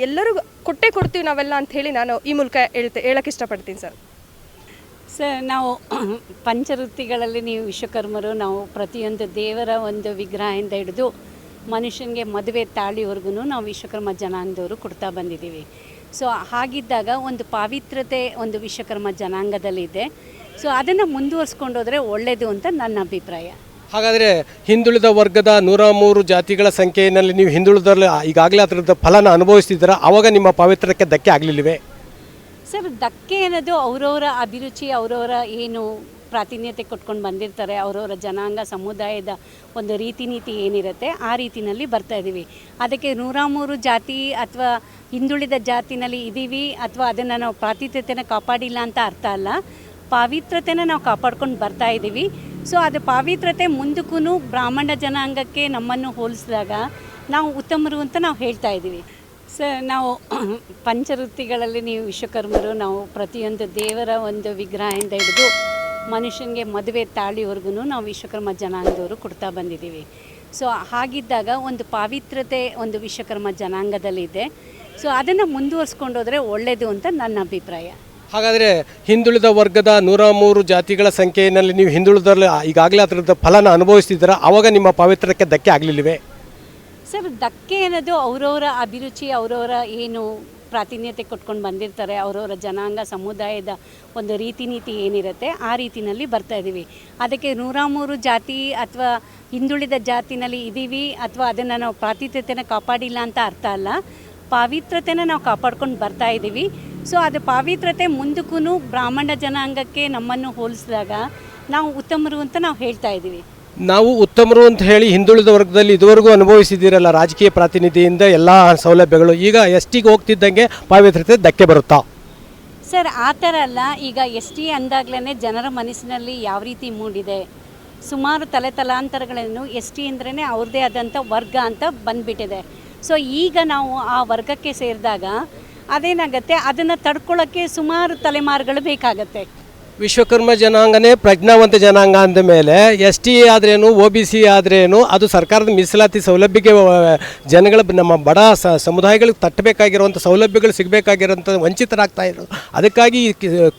ಎಲ್ಲರೂ ಕೊಟ್ಟೇ ಕೊಡ್ತೀವಿ ನಾವೆಲ್ಲ ಅಂಥೇಳಿ ನಾನು ಈ ಮೂಲಕ ಹೇಳಕ್ಕೆ ಇಷ್ಟಪಡ್ತೀನಿ ಸರ್. ಸರ್, ನಾವು ಪಂಚವೃತ್ತಿಗಳಲ್ಲಿ ನೀವು ವಿಶ್ವಕರ್ಮರು, ನಾವು ಪ್ರತಿಯೊಂದು ದೇವರ ಒಂದು ವಿಗ್ರಹದಿಂದ ಹಿಡಿದು ಮನುಷ್ಯನಿಗೆ ಮದುವೆ ತಾಳಿವರೆಗೂ ನಾವು ವಿಶ್ವಕರ್ಮ ಜನಾಂಗದವರು ಕೊಡ್ತಾ ಬಂದಿದ್ದೀವಿ. ಸೊ ಹಾಗಿದ್ದಾಗ ಒಂದು ಪಾವಿತ್ರತೆ ಒಂದು ವಿಶ್ವಕರ್ಮ ಜನಾಂಗದಲ್ಲಿದೆ. ಸೊ ಅದನ್ನು ಮುಂದುವರಿಸ್ಕೊಂಡೋದ್ರೆ ಒಳ್ಳೆಯದು ಅಂತ ನನ್ನ ಅಭಿಪ್ರಾಯ. ಹಾಗಾದರೆ ಹಿಂದುಳಿದ ವರ್ಗದ 103 ಜಾತಿಗಳ ಸಂಖ್ಯೆಯಲ್ಲಿ ನೀವು ಹಿಂದುಳಿದಲ್ಲಿ ಈಗಾಗಲೇ ಅದರದ ಫಲನ ಅನುಭವಿಸ್ತಿದ್ದೀರಾ, ಆವಾಗ ನಿಮ್ಮ ಪಾವಿತ್ರಕ್ಕೆ ಧಕ್ಕೆ ಆಗಲಿಲ್ಲವೇ? ಸರ್, ಧಕ್ಕೆ ಅನ್ನೋದು ಅವರವರ ಅಭಿರುಚಿ, ಅವರವರ ಏನು ಪ್ರಾತಿನಿಧ್ಯತೆ ಕೊಟ್ಕೊಂಡು ಬಂದಿರ್ತಾರೆ, ಅವರವರ ಜನಾಂಗ ಸಮುದಾಯದ ಒಂದು ರೀತಿ ನೀತಿ ಏನಿರುತ್ತೆ ಆ ರೀತಿಯಲ್ಲಿ ಬರ್ತಾ ಇದ್ದೀವಿ. ಅದಕ್ಕೆ 103 ಜಾತಿ ಅಥವಾ ಹಿಂದುಳಿದ ಜಾತಿನಲ್ಲಿ ಇದ್ದೀವಿ ಅಥವಾ ಅದನ್ನು ನಾವು ಪ್ರಾತಿನಿಧ್ಯತೆನ ಕಾಪಾಡಿಲ್ಲ ಅಂತ ಅರ್ಥ ಅಲ್ಲ. ಪಾವಿತ್ರತೆನ ನಾವು ಕಾಪಾಡ್ಕೊಂಡು ಬರ್ತಾ ಇದ್ದೀವಿ. ಸೊ ಅದು ಪಾವಿತ್ರತೆ ಮುಂದಕ್ಕೂ ಬ್ರಾಹ್ಮಣ ಜನಾಂಗಕ್ಕೆ ನಮ್ಮನ್ನು ಹೋಲಿಸಿದಾಗ ನಾವು ಉತ್ತಮರು ಅಂತ ನಾವು ಹೇಳ್ತಾ ಇದ್ದೀವಿ. ಸರ್, ನಾವು ಪಂಚವೃತ್ತಿಗಳಲ್ಲಿ ನೀವು ವಿಶ್ವಕರ್ಮರು, ನಾವು ಪ್ರತಿಯೊಂದು ದೇವರ ಒಂದು ವಿಗ್ರಹದಿಂದ ಹಿಡಿದು ಮನುಷ್ಯನಿಗೆ ಮದುವೆ ತಾಳಿವರೆಗೂ ನಾವು ವಿಶ್ವಕರ್ಮ ಜನಾಂಗದವರು ಕೊಡ್ತಾ ಬಂದಿದ್ದೀವಿ. ಸೊ ಹಾಗಿದ್ದಾಗ ಒಂದು ಪಾವಿತ್ರತೆ ಒಂದು ವಿಶ್ವಕರ್ಮ ಜನಾಂಗದಲ್ಲಿದೆ. ಸೊ ಅದನ್ನು ಮುಂದುವರಿಸ್ಕೊಂಡೋದ್ರೆ ಒಳ್ಳೆಯದು ಅಂತ ನನ್ನ ಅಭಿಪ್ರಾಯ. ಹಾಗಾದರೆ ಹಿಂದುಳಿದ ವರ್ಗದ 103 ಜಾತಿಗಳ ಸಂಖ್ಯೆಯಲ್ಲಿ ನೀವು ಹಿಂದುಳಿದಲ್ಲಿ ಈಗಾಗಲೇ ಅದರದ ಫಲನ ಅನುಭವಿಸ್ತಿದ್ದೀರಾ, ಆವಾಗ ನಿಮ್ಮ ಪಾವಿತ್ರಕ್ಕೆ ಧಕ್ಕೆ ಆಗಲಿಲ್ಲವೇ? ಸರ್, ಧಕ್ಕೆ ಅನ್ನೋದು ಅವರವರ ಅಭಿರುಚಿ, ಅವರವರ ಏನು ಪ್ರಾತಿನಿಧ್ಯತೆ ಕೊಟ್ಕೊಂಡು ಬಂದಿರ್ತಾರೆ, ಅವರವರ ಜನಾಂಗ ಸಮುದಾಯದ ಒಂದು ರೀತಿ ನೀತಿ ಏನಿರುತ್ತೆ ಆ ರೀತಿಯಲ್ಲಿ ಬರ್ತಾ ಇದ್ದೀವಿ. ಅದಕ್ಕೆ 103 ಜಾತಿ ಅಥವಾ ಹಿಂದುಳಿದ ಜಾತಿನಲ್ಲಿ ಇದ್ದೀವಿ ಅಥವಾ ಅದನ್ನು ನಾವು ಪ್ರಾತಿನಿಧ್ಯತೆನ ಕಾಪಾಡಿಲ್ಲ ಅಂತ ಅರ್ಥ ಅಲ್ಲ. ಪಾವಿತ್ರತೆನ ನಾವು ಕಾಪಾಡ್ಕೊಂಡು ಬರ್ತಾ ಇದ್ದೀವಿ. ಸೊ ಅದು ಪಾವಿತ್ರತೆ ಮುಂದಕ್ಕೂ ಬ್ರಾಹ್ಮಣ ಜನಾಂಗಕ್ಕೆ ನಮ್ಮನ್ನು ಹೋಲಿಸಿದಾಗ ನಾವು ಉತ್ತಮರು ಅಂತ ನಾವು ಹೇಳ್ತಾ ಇದ್ದೀವಿ. ನಾವು ಉತ್ತಮರು ಅಂತ ಹೇಳಿ ಹಿಂದುಳಿದ ವರ್ಗದಲ್ಲಿ ಇದುವರೆಗೂ ಅನುಭವಿಸಿದ್ದೀರಲ್ಲ ರಾಜಕೀಯ ಪ್ರಾತಿನಿಧ್ಯದಿಂದ ಎಲ್ಲ ಸೌಲಭ್ಯಗಳು, ಈಗ STಗೆ ಹೋಗ್ತಿದ್ದಂಗೆ ಪಾವಿತ್ರತೆ ಧಕ್ಕೆ ಬರುತ್ತಾ? ಸರ್, ಆ ಥರ ಅಲ್ಲ. ಈಗ ST ಅಂದಾಗಲೇ ಜನರ ಮನಸ್ಸಿನಲ್ಲಿ ಯಾವ ರೀತಿ ಮೂಡಿದೆ, ಸುಮಾರು ತಲೆತಲಾಂತರಗಳನ್ನು ST ಅಂದ್ರೇ ಅವ್ರದ್ದೇ ಆದಂಥ ವರ್ಗ ಅಂತ ಬಂದುಬಿಟ್ಟಿದೆ. ಸೊ ಈಗ ನಾವು ಆ ವರ್ಗಕ್ಕೆ ಸೇರಿದಾಗ ಅದೇನಾಗುತ್ತೆ, ಅದನ್ನು ತಡ್ಕೊಳ್ಳೋಕ್ಕೆ ಸುಮಾರು ತಲೆಮಾರುಗಳು ಬೇಕಾಗತ್ತೆ. ವಿಶ್ವಕರ್ಮ ಜನಾಂಗನೇ ಪ್ರಜ್ಞಾವಂತ ಜನಾಂಗ ಅಂದ ಮೇಲೆ ST ಆದ್ರೇನು OBC ಆದ್ರೇನು ಅದು ಸರ್ಕಾರದ ಮೀಸಲಾತಿ ಸೌಲಭ್ಯಕ್ಕೆ ಜನಗಳ ನಮ್ಮ ಬಡ ಸಮುದಾಯಗಳಿಗೆ ತಟ್ಟಬೇಕಾಗಿರುವಂಥ ಸೌಲಭ್ಯಗಳು ಸಿಗಬೇಕಾಗಿರೋಂಥ ವಂಚಿತರಾಗ್ತಾ ಇರೋದು. ಅದಕ್ಕಾಗಿ ಈ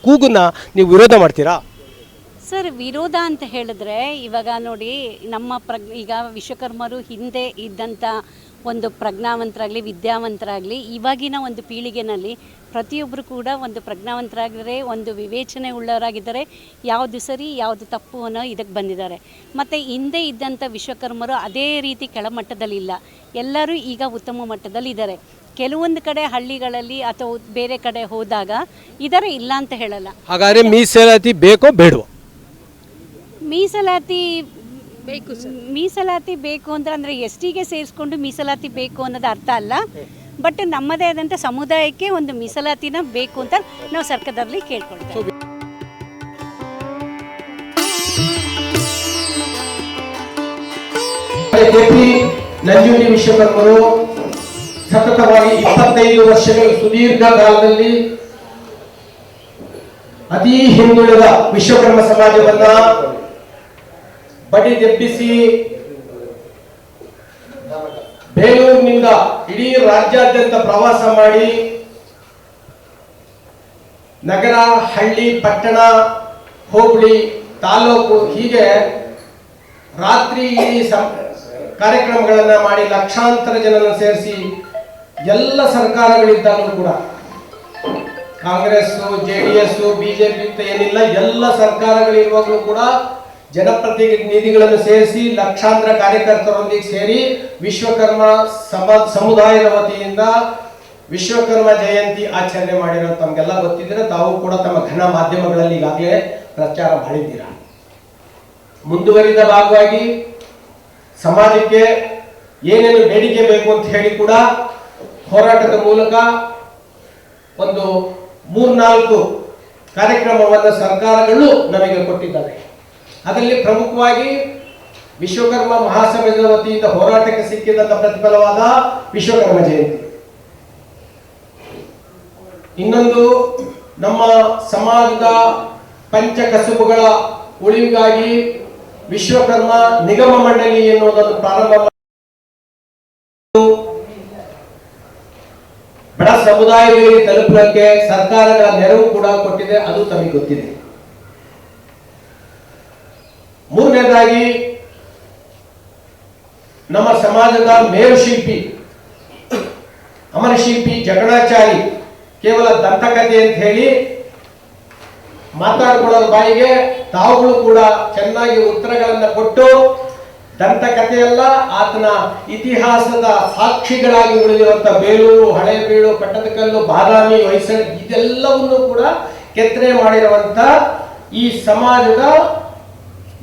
ಕೂಗನ್ನ ನೀವು ವಿರೋಧ ಮಾಡ್ತೀರಾ? ಸರ್, ವಿರೋಧ ಅಂತ ಹೇಳಿದ್ರೆ ಇವಾಗ ನೋಡಿ, ನಮ್ಮ ಈಗ ವಿಶ್ವಕರ್ಮರು ಹಿಂದೆ ಇದ್ದಂಥ ಒಂದು ಪ್ರಜ್ಞಾವಂತರಾಗಲಿ ವಿದ್ಯಾವಂತರಾಗಲಿ ಇವಾಗಿನ ಒಂದು ಪೀಳಿಗೆನಲ್ಲಿ ಪ್ರತಿಯೊಬ್ಬರು ಕೂಡ ಒಂದು ಪ್ರಜ್ಞಾವಂತರಾಗಿದ್ದಾರೆ, ಒಂದು ವಿವೇಚನೆ ಉಳ್ಳವರಾಗಿದ್ದಾರೆ, ಯಾವುದು ಸರಿ ಯಾವುದು ತಪ್ಪು ಅನ್ನೋ ಇದಕ್ಕೆ ಬಂದಿದ್ದಾರೆ. ಮತ್ತು ಹಿಂದೆ ಇದ್ದಂಥ ವಿಶ್ವಕರ್ಮರು ಅದೇ ರೀತಿ ಕೆಳಮಟ್ಟದಲ್ಲಿಲ್ಲ, ಎಲ್ಲರೂ ಈಗ ಉತ್ತಮ ಮಟ್ಟದಲ್ಲಿದ್ದಾರೆ. ಕೆಲವೊಂದು ಕಡೆ ಹಳ್ಳಿಗಳಲ್ಲಿ ಅಥವಾ ಬೇರೆ ಕಡೆ ಹೋದಾಗ ಇದರ ಇಲ್ಲ ಅಂತ ಹೇಳಲ್ಲ. ಹಾಗಾದರೆ ಮೀಸಲಾತಿ ಬೇಕೋ ಬೇಡವೋ? ಮೀಸಲಾತಿ ಬೇಕು ಸರ್. ಮೀಸಲಾತಿ ಬೇಕು ಅಂದರೆ STಗೆ ಸೇರಿಸ್ಕೊಂಡು ಮೀಸಲಾತಿ ಬೇಕು ಅನ್ನೋದು ಅರ್ಥ ಅಲ್ಲ. ಬಟ್ ನಮ್ಮದೇ ಆದಂಥ ಸಮುದಾಯಕ್ಕೆ ಒಂದು ಮೀಸಲಾತಿನ ಬೇಕು ಅಂತ ನಾವು ಸರ್ಕಾರದಲ್ಲಿ ಕೇಳ್ಕೊಳ್ತೇವೆ. KP ನಂಜುಂಡಿ ವಿಶ್ವಕರ್ಮರು ಸತತವಾಗಿ 25 ವರ್ಷಗಳ ಸುದೀರ್ಘ ಕಾಲದಲ್ಲಿ ಅತಿ ಹಿಂದುಳಿದ ವಿಶ್ವಕರ್ಮ ಸಮಾಜವನ್ನ ಬಡಿದೆಬ್ಬಿಸಿ ಬೇಲೂರಿನಿಂದ ಇಡೀ ರಾಜ್ಯಾದ್ಯಂತ ಪ್ರವಾಸ ಮಾಡಿ ನಗರ, ಹಳ್ಳಿ, ಪಟ್ಟಣ, ಹೋಬಳಿ, ತಾಲೂಕು ಹೀಗೆ ರಾತ್ರಿ ಕಾರ್ಯಕ್ರಮಗಳನ್ನು ಮಾಡಿ ಲಕ್ಷಾಂತರ ಜನರನ್ನು ಸೇರಿಸಿ ಎಲ್ಲ ಸರ್ಕಾರಗಳಿದ್ದಾಗಲೂ ಕೂಡ ಕಾಂಗ್ರೆಸ್, JDS, BJP ಅಂತ ಏನಿಲ್ಲ, ಎಲ್ಲ ಸರ್ಕಾರಗಳಿರುವಾಗಲೂ ಕೂಡ ಜನಪ್ರತಿನಿಧಿಗಳನ್ನು ಸೇರಿಸಿ ಲಕ್ಷಾಂತರ ಕಾರ್ಯಕರ್ತರೊಂದಿಗೆ ಸೇರಿ ವಿಶ್ವಕರ್ಮ ಸಮುದಾಯದ ವತಿಯಿಂದ ವಿಶ್ವಕರ್ಮ ಜಯಂತಿ ಆಚರಣೆ ಮಾಡಿರೋ ತಮಗೆಲ್ಲ ಗೊತ್ತಿದ್ರೆ, ತಾವು ಕೂಡ ತಮ್ಮ ಘನ ಮಾಧ್ಯಮಗಳಲ್ಲಿ ಈಗಾಗಲೇ ಪ್ರಚಾರ ಮಾಡಿದ್ದೀರಾ. ಮುಂದುವರಿದ ಭಾಗವಾಗಿ ಸಮಾಜಕ್ಕೆ ಏನೇನು ಬೇಡಿಕೆ ಬೇಕು ಅಂತ ಹೇಳಿ ಕೂಡ ಹೋರಾಟದ ಮೂಲಕ ಒಂದು 3-4 ಕಾರ್ಯಕ್ರಮವನ್ನು ಸರ್ಕಾರಗಳು ನಮಗೆ ಕೊಟ್ಟಿದ್ದಾರೆ. ಅದರಲ್ಲಿ ಪ್ರಮುಖವಾಗಿ ವಿಶ್ವಕರ್ಮ ಮಹಾಸಭೆಯ ವತಿಯಿಂದ ಹೋರಾಟಕ್ಕೆ ಸಿಕ್ಕಿದಂತ ಪ್ರತಿಫಲವಾದ ವಿಶ್ವಕರ್ಮ ಜಯಂತಿ. ಇನ್ನೊಂದು, ನಮ್ಮ ಸಮಾಜದ ಪಂಚ ಕಸುಬುಗಳ ಉಳಿವಿಗಾಗಿ ವಿಶ್ವಕರ್ಮ ನಿಗಮ ಮಂಡಳಿ ಎನ್ನುವುದನ್ನು ಪ್ರಾರಂಭ ಮಾಡಿ ಬಡ ಸಮುದಾಯಗಳಿಗೆ ತಲುಪಲಿಕ್ಕೆ ಸರ್ಕಾರದ ನೆರವು ಕೂಡ ಕೊಟ್ಟಿದೆ, ಅದು ತಮಗೆ ಗೊತ್ತಿದೆ. ಮೂರನೇದಾಗಿ, ನಮ್ಮ ಸಮಾಜದ ಮೇರುಶಿಲ್ಪಿ ಅಮರಶಿಲ್ಪಿ ಜಕಣಾಚಾರಿ ಕೇವಲ ದಂತಕಥೆ ಅಂತ ಹೇಳಿ ಮಾತಾಡ್ಕೊಳ್ಳೋರ ಬಾಯಿಗೆ ತಾವುಗಳು ಕೂಡ ಚೆನ್ನಾಗಿ ಉತ್ತರಗಳನ್ನು ಕೊಟ್ಟು ದಂತಕಥೆಯಲ್ಲ, ಆತನ ಇತಿಹಾಸದ ಸಾಕ್ಷಿಗಳಾಗಿ ಉಳಿದಿರುವಂತಹ ಬೇಲೂರು, ಹಳೇಬೀಡು, ಪಟ್ಟದಕಲ್ಲು, ಬಾದಾಮಿ, ಹೊಯ್ಸಳ ಇದೆಲ್ಲವನ್ನು ಕೂಡ ಕೆತ್ತನೆ ಮಾಡಿರುವಂತ ಈ ಸಮಾಜದ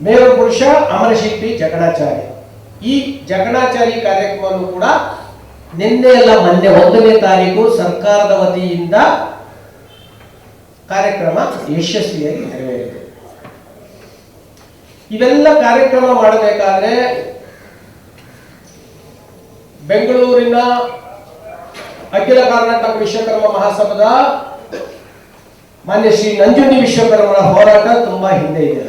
ಮೇರು ಪುರುಷ ಅಮರಶಿಲ್ಪಿ ಜಕಣಾಚಾರಿ. ಈ ಜಕಣಾಚಾರಿ ಕಾರ್ಯಕ್ರಮವನ್ನು ಕೂಡ ನಿನ್ನೆ ಅಲ್ಲ ಮೊನ್ನೆ 1ನೇ ತಾರೀಕು ಸರ್ಕಾರದ ವತಿಯಿಂದ ಕಾರ್ಯಕ್ರಮ ಯಶಸ್ವಿಯಾಗಿ ನೆರವೇರಿದೆ. ಇವೆಲ್ಲ ಕಾರ್ಯಕ್ರಮ ಮಾಡಬೇಕಾದ್ರೆ ಬೆಂಗಳೂರಿನ ಅಖಿಲ ಕರ್ನಾಟಕ ವಿಶ್ವಕರ್ಮ ಮಹಾಸಭಾದ ಮಾನ್ಯ ಶ್ರೀ ನಂಜುಂಡಿ ವಿಶ್ವಕರ್ಮರ ಹೋರಾಟ ತುಂಬಾ ಹಿಂದೆ ಇದೆ.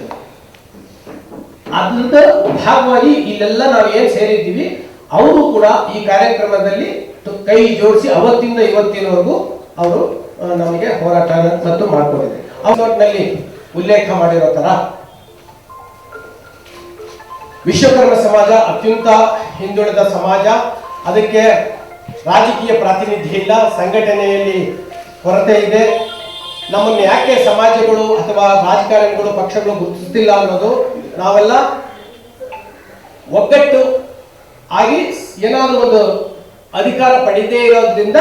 ಅದ್ರದ ಭಾಗವಾಗಿ ಇಲ್ಲೆಲ್ಲ ನಾವು ಏನು ಸೇರಿದ್ದೀವಿ ಅವರು ಕೂಡ ಈ ಕಾರ್ಯಕ್ರಮದಲ್ಲಿ ಕೈ ಜೋಡಿಸಿ ಅವತ್ತಿಂದ ಇವತ್ತಿನವರೆಗೂ ಅವರು ನಮಗೆ ಹೋರಾಟ ಮತ್ತು ಮಾಡ್ಕೊಂಡಿದ್ದಾರೆ. ನಲ್ಲಿ ಉಲ್ಲೇಖ ಮಾಡಿರೋ ತರ ವಿಶ್ವಕರ್ಮ ಸಮಾಜ ಅತ್ಯಂತ ಹಿಂದುಳಿದ ಸಮಾಜ, ಅದಕ್ಕೆ ರಾಜಕೀಯ ಪ್ರಾತಿನಿಧ್ಯ ಇಲ್ಲ, ಸಂಘಟನೆಯಲ್ಲಿ ಕೊರತೆ ಇದೆ. ನಮ್ಮನ್ನು ಯಾಕೆ ಸಮಾಜಗಳು ಅಥವಾ ರಾಜಕಾರಣಿಗಳು ಪಕ್ಷಗಳು ಗುರುತಿಸ್ತಿಲ್ಲ ಅನ್ನೋದು, ನಾವೆಲ್ಲ ಒಗ್ಗಟ್ಟು ಆಗಿ ಏನಾದರೂ ಒಂದು ಅಧಿಕಾರ ಪಡೆದೇ ಇರೋದ್ರಿಂದ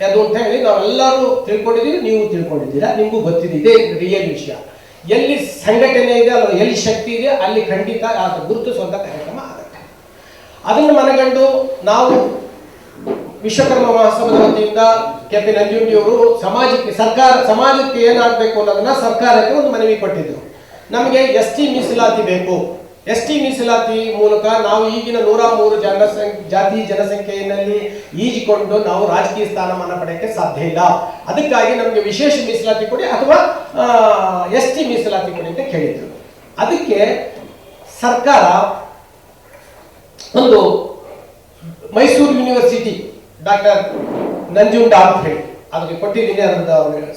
ಅದು ಅಂತ ಹೇಳಿ ನಾವೆಲ್ಲರೂ ತಿಳ್ಕೊಂಡಿದ್ದೀವಿ, ನೀವು ತಿಳ್ಕೊಂಡಿದ್ದೀರಾ, ನಿಮಗೂ ಗೊತ್ತಿದೆ. ಇದೇ ರಿಯಲ್ ವಿಷಯ. ಎಲ್ಲಿ ಸಂಘಟನೆ ಇದೆ ಅಲ್ಲ, ಎಲ್ಲಿ ಶಕ್ತಿ ಇದೆ ಅಲ್ಲಿ ಖಂಡಿತ ಗುರುತಿಸುವಂಥ ಕಾರ್ಯಕ್ರಮ ಆಗುತ್ತೆ. ಅದನ್ನು ಮನಗಂಡು ನಾವು ವಿಶ್ವಕರ್ಮ ಮಹಾಸಭಾದ ವತಿಯಿಂದ KP ನಂಜುಂಡಿಯವರು ಸಮಾಜಕ್ಕೆ ಏನಾಗಬೇಕು ಅನ್ನೋದನ್ನ ಸರ್ಕಾರಕ್ಕೆ ಒಂದು ಮನವಿ ಕೊಟ್ಟಿದ್ರು. ನಮಗೆ ST ಮೀಸಲಾತಿ ಬೇಕು. ST ಮೀಸಲಾತಿ ಮೂಲಕ ನಾವು ಈಗಿನ 103 ಜಾತಿ ಜನಸಂಖ್ಯೆಯಲ್ಲಿ ಈಜಿಕೊಂಡು ನಾವು ರಾಜಕೀಯ ಸ್ಥಾನಮಾನ ಪಡೆಯಕ್ಕೆ ಸಾಧ್ಯ ಇಲ್ಲ. ಅದಕ್ಕಾಗಿ ನಮಗೆ ವಿಶೇಷ ಮೀಸಲಾತಿ ಕೊಡಿ ಅಥವಾ ST ಮೀಸಲಾತಿ ಕೊಡಿ ಅಂತ ಕೇಳಿದ್ರು. ಅದಕ್ಕೆ ಸರ್ಕಾರ ಒಂದು ಮೈಸೂರು ಯೂನಿವರ್ಸಿಟಿ ಡಾಕ್ಟರ್ ನಂಜುಂಡ ಅಂತ ಹೇಳಿ ಅದಕ್ಕೆ ಕೊಟ್ಟಿದ್ದೀನಿ, ಅದರ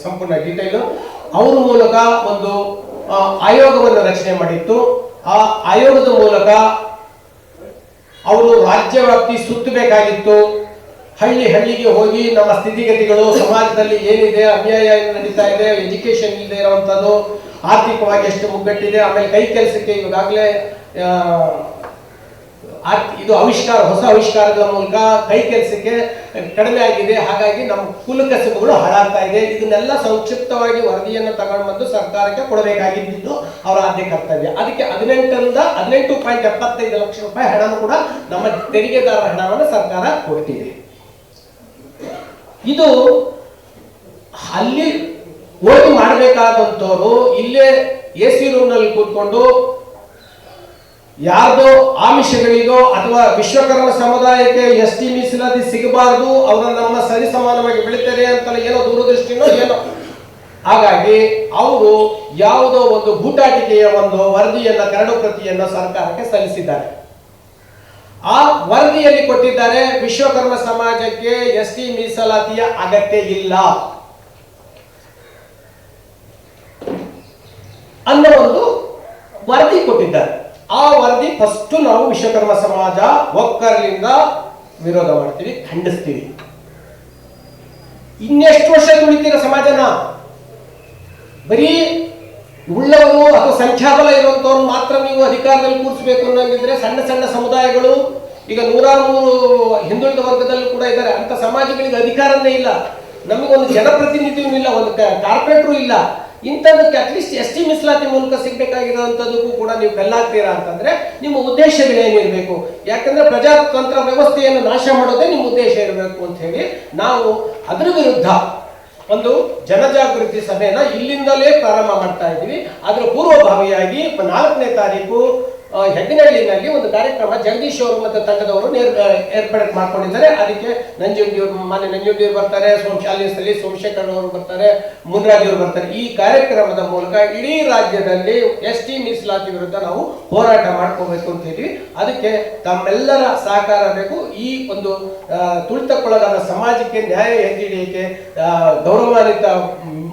ಸಂಪೂರ್ಣ ಡೀಟೇಲು. ಅವ್ರ ಮೂಲಕ ಒಂದು ಆಯೋಗವನ್ನು ರಚನೆ ಮಾಡಿತ್ತು. ಆ ಆಯೋಗದ ಮೂಲಕ ಅವರು ರಾಜ್ಯವ್ಯಾಪ್ತಿ ಸುತ್ತಬೇಕಾಗಿತ್ತು. ಹಳ್ಳಿಗೆ ಹೋಗಿ ನಮ್ಮ ಸ್ಥಿತಿಗತಿಗಳು, ಸಮಾಜದಲ್ಲಿ ಏನಿದೆ, ಅನ್ಯಾಯ ನಡೀತಾ ಇದೆ, ಎಜುಕೇಶನ್ ಇಲ್ಲದೆ ಇರುವಂಥದ್ದು, ಆರ್ಥಿಕವಾಗಿ ಎಷ್ಟು ಮುಗ್ಗಟ್ಟಿದೆ, ಆಮೇಲೆ ಕೈ ಕೆಲಸಕ್ಕೆ ಈಗಾಗಲೇ ಇದು ಹೊಸ ಆವಿಷ್ಕಾರಗಳ ಮೂಲಕ ಕೈ ಕೆಲಸಕ್ಕೆ ಕಡಿಮೆ ಆಗಿದೆ. ಹಾಗಾಗಿ ನಮ್ಮ ಕುಲಕಸಬುಗಳು ಹಾಳಾಗ್ತಾ ಇದೆ. ಇದನ್ನೆಲ್ಲ ಸಂಕ್ಷಿಪ್ತವಾಗಿ ವರದಿಯನ್ನು ತಗೊಂಡು ಬಂದು ಸರ್ಕಾರಕ್ಕೆ ಕೊಡಬೇಕಾಗಿದ್ದು ಅವರ ಆದ್ಯ ಕರ್ತವ್ಯ. ಅದಕ್ಕೆ 18.75 ಲಕ್ಷ ರೂಪಾಯಿ ಹಣವನ್ನು ಕೂಡ ನಮ್ಮ ತೆರಿಗೆದಾರರ ಹಣವನ್ನು ಸರ್ಕಾರ ಕೊಡ್ತಿದೆ. ಇದು ಅಲ್ಲಿ ಓಟಿ ಮಾಡಬೇಕಾದಂಥವ್ರು ಇಲ್ಲೇ AC ರೂಮ್ನಲ್ಲಿ ಕೂತ್ಕೊಂಡು ಯಾರ್ದೋ ಆಮಿಷಗಳಿಗೋ ಅಥವಾ ವಿಶ್ವಕರ್ಮ ಸಮುದಾಯಕ್ಕೆ ST ಮೀಸಲಾತಿ ಸಿಗಬಾರದು, ಅವರ ನಮ್ಮ ಸರಿ ಸಮಾನವಾಗಿ ಬೆಳಿತಾರೆ ಅಂತ ಏನೋ ದೂರದೃಷ್ಟಿನೋ ಏನೋ, ಹಾಗಾಗಿ ಅವರು ಯಾವುದೋ ಒಂದು ಬೂಟಾಟಿಕೆಯ ಒಂದು ವರದಿಯನ್ನ, ಕರಡು ಪ್ರತಿಯನ್ನ ಸರ್ಕಾರಕ್ಕೆ ಸಲ್ಲಿಸಿದ್ದಾರೆ. ಆ ವರದಿಯಲ್ಲಿ ಕೊಟ್ಟಿದ್ದಾರೆ ವಿಶ್ವಕರ್ಮ ಸಮಾಜಕ್ಕೆ ST ಮೀಸಲಾತಿಯ ಅಗತ್ಯ ಇಲ್ಲ ಅನ್ನೋ ಒಂದು ವರದಿ ಕೊಟ್ಟಿದ್ದಾರೆ. ಆ ವರದಿ ಫಸ್ಟ್ ನಾವು ವಿಶ್ವಕರ್ಮ ಸಮಾಜ ಒಕ್ಕರ್ಲಿಂದ ವಿರೋಧ ಮಾಡ್ತೀವಿ, ಖಂಡಿಸ್ತೀವಿ. ಇನ್ನೆಷ್ಟು ವರ್ಷ ತುಳಿತೀರ ಸಮಾಜನ? ಬರೀ ಉಳ್ಳವರು ಅಥವಾ ಸಂಖ್ಯಾಬಲ ಇರುವಂತವ್ರು ಮಾತ್ರ ನೀವು ಅಧಿಕಾರದಲ್ಲಿ ಕೂರಿಸಬೇಕು ಅನ್ನೋಂಗಿದ್ರೆ ಸಣ್ಣ ಸಣ್ಣ ಸಮುದಾಯಗಳು ಈಗ 103 ಹಿಂದುಳಿದ ವರ್ಗದಲ್ಲೂ ಕೂಡ ಇದ್ದಾರೆ. ಅಂತ ಸಮಾಜಗಳಿಗೆ ಅಧಿಕಾರನೇ ಇಲ್ಲ, ನಮಗೊಂದು ಜನಪ್ರತಿನಿಧಿಯೂ ಇಲ್ಲ, ಒಂದು ಕಾರ್ಪೊರೇಟರು ಇಲ್ಲ. ಇಂಥದಕ್ಕೆ ಅಟ್ಲೀಸ್ಟ್ ST ಮೀಸಲಾತಿ ಮೂಲಕ ಸಿಗ್ಬೇಕಾಗಿರೋಂಥದ್ದಕ್ಕೂ ಕೂಡ ನೀವು ಬೆಲ್ಲಾಗ್ತೀರಾ ಅಂತಂದ್ರೆ ನಿಮ್ಮ ಉದ್ದೇಶಗಳೇನಿರಬೇಕು? ಯಾಕಂದ್ರೆ ಪ್ರಜಾತಂತ್ರ ವ್ಯವಸ್ಥೆಯನ್ನು ನಾಶ ಮಾಡೋದೇ ನಿಮ್ಮ ಉದ್ದೇಶ ಇರಬೇಕು ಅಂತ ಹೇಳಿ ನಾವು ಅದರ ವಿರುದ್ಧ ಒಂದು ಜನಜಾಗೃತಿ ಸಭೆನ ಇಲ್ಲಿಂದಲೇ ಪ್ರಾರಂಭ ಮಾಡ್ತಾ ಇದ್ದೀವಿ. ಅದರ ಪೂರ್ವಭಾವಿಯಾಗಿ 4ನೇ ತಾರೀಕು ಹೆಗ್ಗನಹಳ್ಳಿನಲ್ಲಿ ಒಂದು ಕಾರ್ಯಕ್ರಮ ಜಗದೀಶ್ ಅವರು ಮತ್ತು ತಂಡದವರು ಏರ್ಪಾಡು ಮಾಡ್ಕೊಂಡಿದ್ದಾರೆ. ಅದಕ್ಕೆ ಮಾನ್ಯ ನಂಜುಂಡಿಯವರು ಬರ್ತಾರೆ, ಶಾಲೆಯಲ್ಲಿ ಸೋಮಶೇಖರ್ ಅವರು ಬರ್ತಾರೆ, ಮುನ್ರಾಜ್ ಅವರು ಬರ್ತಾರೆ. ಈ ಕಾರ್ಯಕ್ರಮದ ಮೂಲಕ ಇಡೀ ರಾಜ್ಯದಲ್ಲಿ ST ಮೀಸಲಾತಿ ವಿರುದ್ಧ ನಾವು ಹೋರಾಟ ಮಾಡ್ಕೋಬೇಕು ಅಂತ ಹೇಳಿದ್ವಿ. ಅದಕ್ಕೆ ತಮ್ಮೆಲ್ಲರ ಸಹಕಾರ ಬೇಕು. ಈ ಒಂದು ತುಳಿತಕ್ಕೊಳಗಾದ ಸಮಾಜಕ್ಕೆ ನ್ಯಾಯ ಎತ್ತಿಡಿಯಕ್ಕೆ ಗೌರವಾನ್ವಿತ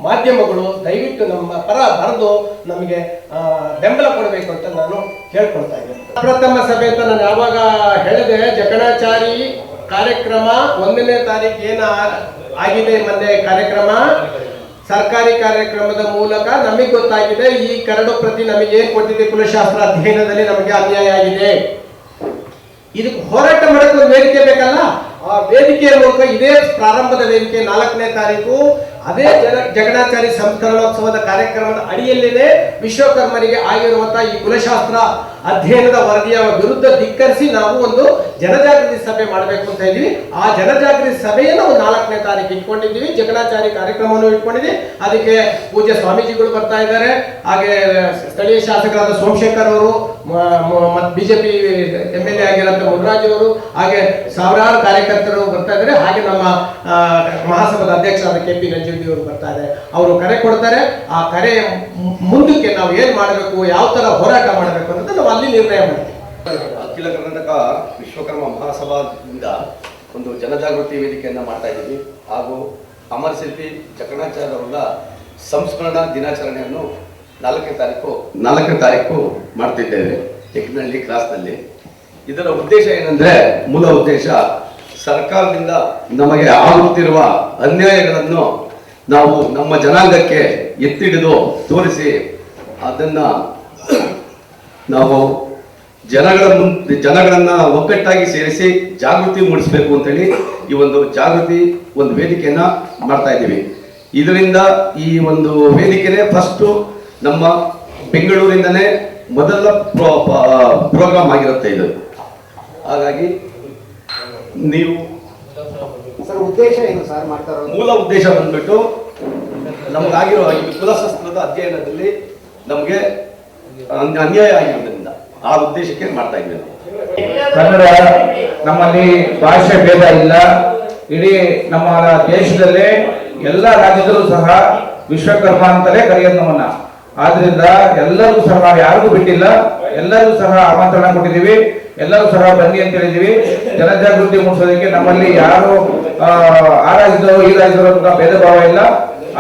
ಮಾಧ್ಯಮಗಳು ದಯವಿಟ್ಟು ನಮ್ಮ ಪರ ಬರೆದು ನಮಗೆ ಬೆಂಬಲ ಕೊಡಬೇಕು ಅಂತ ನಾನು ಹೇಳ್ಕೊಳ್ತಾ ಇದ್ದೇನೆ. ಪ್ರಥಮ ಸಭೆ ಅಂತ ನಾನು ಯಾವಾಗ ಹೇಳಿದೆ, ಜಕಣಾಚಾರಿ ಕಾರ್ಯಕ್ರಮ 1ನೇ ತಾರೀಕು ಆಗಿದೆ. ಮೊನ್ನೆ ಕಾರ್ಯಕ್ರಮ ಸರ್ಕಾರಿ ಕಾರ್ಯಕ್ರಮದ ಮೂಲಕ ನಮಗೆ ಗೊತ್ತಾಗಿದೆ ಈ ಕರಡು ಪ್ರತಿ ನಮಗೆ ಏನ್ ಕೊಟ್ಟಿದೆ, ಕುಲಶಾಸ್ತ್ರ ಅಧ್ಯಯನದಲ್ಲಿ ನಮಗೆ ಅನ್ಯಾಯ ಆಗಿದೆ. ಇದಕ್ಕೆ ಹೋರಾಟ ಮಾಡಕ್ಕೆ ಒಂದು ವೇದಿಕೆ ಬೇಕಲ್ಲ. ಆ ವೇದಿಕೆಯ ಮೂಲಕ ಇದೇ ಪ್ರಾರಂಭದ ವೇದಿಕೆ 4ನೇ ತಾರೀಕು ಅದೇ ಜಗಣಾಚಾರಿ ಸಂಸ್ಕರಣೋತ್ಸವದ ಕಾರ್ಯಕ್ರಮದ ಅಡಿಯಲ್ಲಿದೆ ವಿಶ್ವಕರ್ಮರಿಗೆ ಆಗಿರುವಂತಹ ಈ ಕುಲಶಾಸ್ತ್ರ ಅಧ್ಯಯನದ ವರದಿಯ ವಿರುದ್ಧ ಧಿಕ್ಕರಿಸಿ ನಾವು ಒಂದು ಜನಜಾಗೃತಿ ಸಭೆ ಮಾಡಬೇಕು ಅಂತ ಇದ್ದೀವಿ. ಆ ಜನಜಾಗೃತಿ ಸಭೆಯನ್ನು 4ನೇ ತಾರೀಕು ಇಟ್ಕೊಂಡಿದ್ದೀವಿ. ಜಗಣಾಚಾರಿ ಕಾರ್ಯಕ್ರಮವನ್ನು ಇಟ್ಕೊಂಡಿದ್ದೀವಿ. ಅದಕ್ಕೆ ಪೂಜ್ಯ ಸ್ವಾಮೀಜಿಗಳು ಬರ್ತಾ ಇದ್ದಾರೆ. ಹಾಗೆ ಸ್ಥಳೀಯ ಶಾಸಕರಾದ ಸೋಮಶೇಖರ್ ಅವರು, ಮತ್ತು BJP MLA ಆಗಿರೋಂಥ ಮುನ್ರಾಜ್ ಅವರು, ಹಾಗೆ ಸಾವಿರಾರು ಕಾರ್ಯಕರ್ತರು ಬರ್ತಾ ಇದ್ದಾರೆ. ಹಾಗೆ ನಮ್ಮ ಮಹಾಸಭಾದ ಅಧ್ಯಕ್ಷರಾದ KP ನಂಜುಂಡಿ ಅವರು ಬರ್ತಾ ಇದ್ದಾರೆ. ಅವರು ಕರೆ ಕೊಡ್ತಾರೆ. ಆ ಕರೆ ಮುಂದಕ್ಕೆ ನಾವು ಏನ್ ಮಾಡಬೇಕು, ಯಾವ ತರ ಹೋರಾಟ ಮಾಡಬೇಕು ಅನ್ನೋದನ್ನ ಅಲ್ಲಿ ನಿರ್ಣಯ ಮಾಡ್ತೀವಿ. ಅಖಿಲ ಕರ್ನಾಟಕ ವಿಶ್ವಕರ್ಮ ಮಹಾಸಭಾದಿಂದ ಒಂದು ಜನಜಾಗೃತಿ ವೇದಿಕೆಯನ್ನು ಮಾಡ್ತಾ ಇದ್ದೀವಿ. ಹಾಗೂ ಅಮರ ಶಿಲ್ಪಿ ಜಕಣಾಚಾರ್ಯ ಅವರ ಸಂಸ್ಮರಣಾ ದಿನಾಚರಣೆಯನ್ನು 4ನೇ ತಾರೀಕು ಮಾಡ್ತಿದ್ದೇವೆ ಯಜ್ಞಹಳ್ಳಿ ಕ್ರಾಸ್ನಲ್ಲಿ. ಇದರ ಉದ್ದೇಶ ಏನಂದರೆ, ಮೂಲ ಉದ್ದೇಶ ಸರ್ಕಾರದಿಂದ ನಮಗೆ ಆಗುತ್ತಿರುವ ಅನ್ಯಾಯಗಳನ್ನು ನಾವು ನಮ್ಮ ಜನಾಂಗಕ್ಕೆ ಎತ್ತಿಡಿದು ತೋರಿಸಿ ಅದನ್ನು ನಾವು ಜನಗಳನ್ನ ಒಗ್ಗಟ್ಟಾಗಿ ಸೇರಿಸಿ ಜಾಗೃತಿ ಮೂಡಿಸಬೇಕು ಅಂತೇಳಿ ಈ ಒಂದು ಜಾಗೃತಿ ಒಂದು ವೇದಿಕೆಯನ್ನ ಮಾಡ್ತಾ ಇದ್ದೀವಿ. ಇದರಿಂದ ಈ ಒಂದು ವೇದಿಕೆನೇ ಫಸ್ಟು ನಮ್ಮ ಬೆಂಗಳೂರಿಂದನೇ ಮೊದಲ ಪ್ರೋಗ್ರಾಮ್ ಆಗಿರುತ್ತೆ ಇದು. ಹಾಗಾಗಿ ನೀವು ಉದ್ದೇಶ ಏನು ಸರ್ ಮಾಡ್ತಾ ಇರೋದು? ಮೂಲ ಉದ್ದೇಶ ಬಂದ್ಬಿಟ್ಟು ನಮಗಾಗಿರೋ ಈ ಕುಲಶಾಸ್ತ್ರದ ಅಧ್ಯಯನದಲ್ಲಿ ನಮಗೆ ಅನ್ಯಾಯ ಆಗಿರೋದ್ರಿಂದ ಆ ಉದ್ದೇಶಕ್ಕೆ ಮಾಡ್ತಾ ಇದ್ದೇವೆ. ಕನ್ನಡ ನಮ್ಮಲ್ಲಿ ಭಾಷೆ ಭೇದ ಇಲ್ಲ. ಇಡೀ ನಮ್ಮ ದೇಶದಲ್ಲೇ ಎಲ್ಲ ರಾಜ್ಯದಲ್ಲೂ ಸಹ ವಿಶ್ವಕರ್ಮ ಅಂತಲೇ ಕರೆಯೋದು ನಮ್ಮನ್ನ. ಆದ್ರಿಂದ ಎಲ್ಲರಿಗೂ ಸಹ ನಾವು ಯಾರಿಗೂ ಬಿಟ್ಟಿಲ್ಲ, ಎಲ್ಲರಿಗೂ ಸಹ ಆಮಂತ್ರಣ ಕೊಟ್ಟಿದ್ದೀವಿ, ಎಲ್ಲರೂ ಸಹ ಬನ್ನಿ ಅಂತ ಹೇಳಿದೀವಿ. ಜನಜಾಗೃತಿ ಮೂಡಿಸೋದಕ್ಕೆ ನಮ್ಮಲ್ಲಿ ಯಾರು ಆ ರಾಜ್ಯದವರು ಈ ರಾಜ್ಯದವರು ಭೇದ ಭಾವ ಇಲ್ಲ.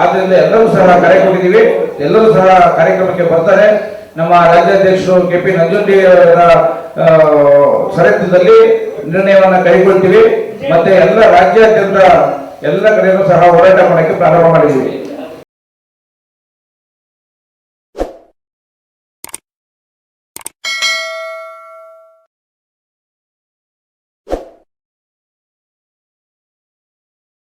ಆದ್ರಿಂದ ಎಲ್ಲರೂ ಸಹ ಕರೆ ಕೊಟ್ಟಿದ್ದೀವಿ, ಎಲ್ಲರೂ ಸಹ ಕಾರ್ಯಕ್ರಮಕ್ಕೆ ಬರ್ತಾರೆ. ನಮ್ಮ ರಾಜ್ಯಾಧ್ಯಕ್ಷರು KP ನಂಜುಂಡಿ ಅವರ ಸರತ್ವದಲ್ಲಿ ನಿರ್ಣಯವನ್ನು ಕೈಗೊಳ್ತೀವಿ. ಮತ್ತೆ ಎಲ್ಲ ರಾಜ್ಯಾದ್ಯಂತ ಎಲ್ಲ ಕಡೆಯೂ ಸಹ ಹೋರಾಟ ಮಾಡಕ್ಕೆ ಪ್ರಾರಂಭ ಮಾಡಿದ್ದೀವಿ.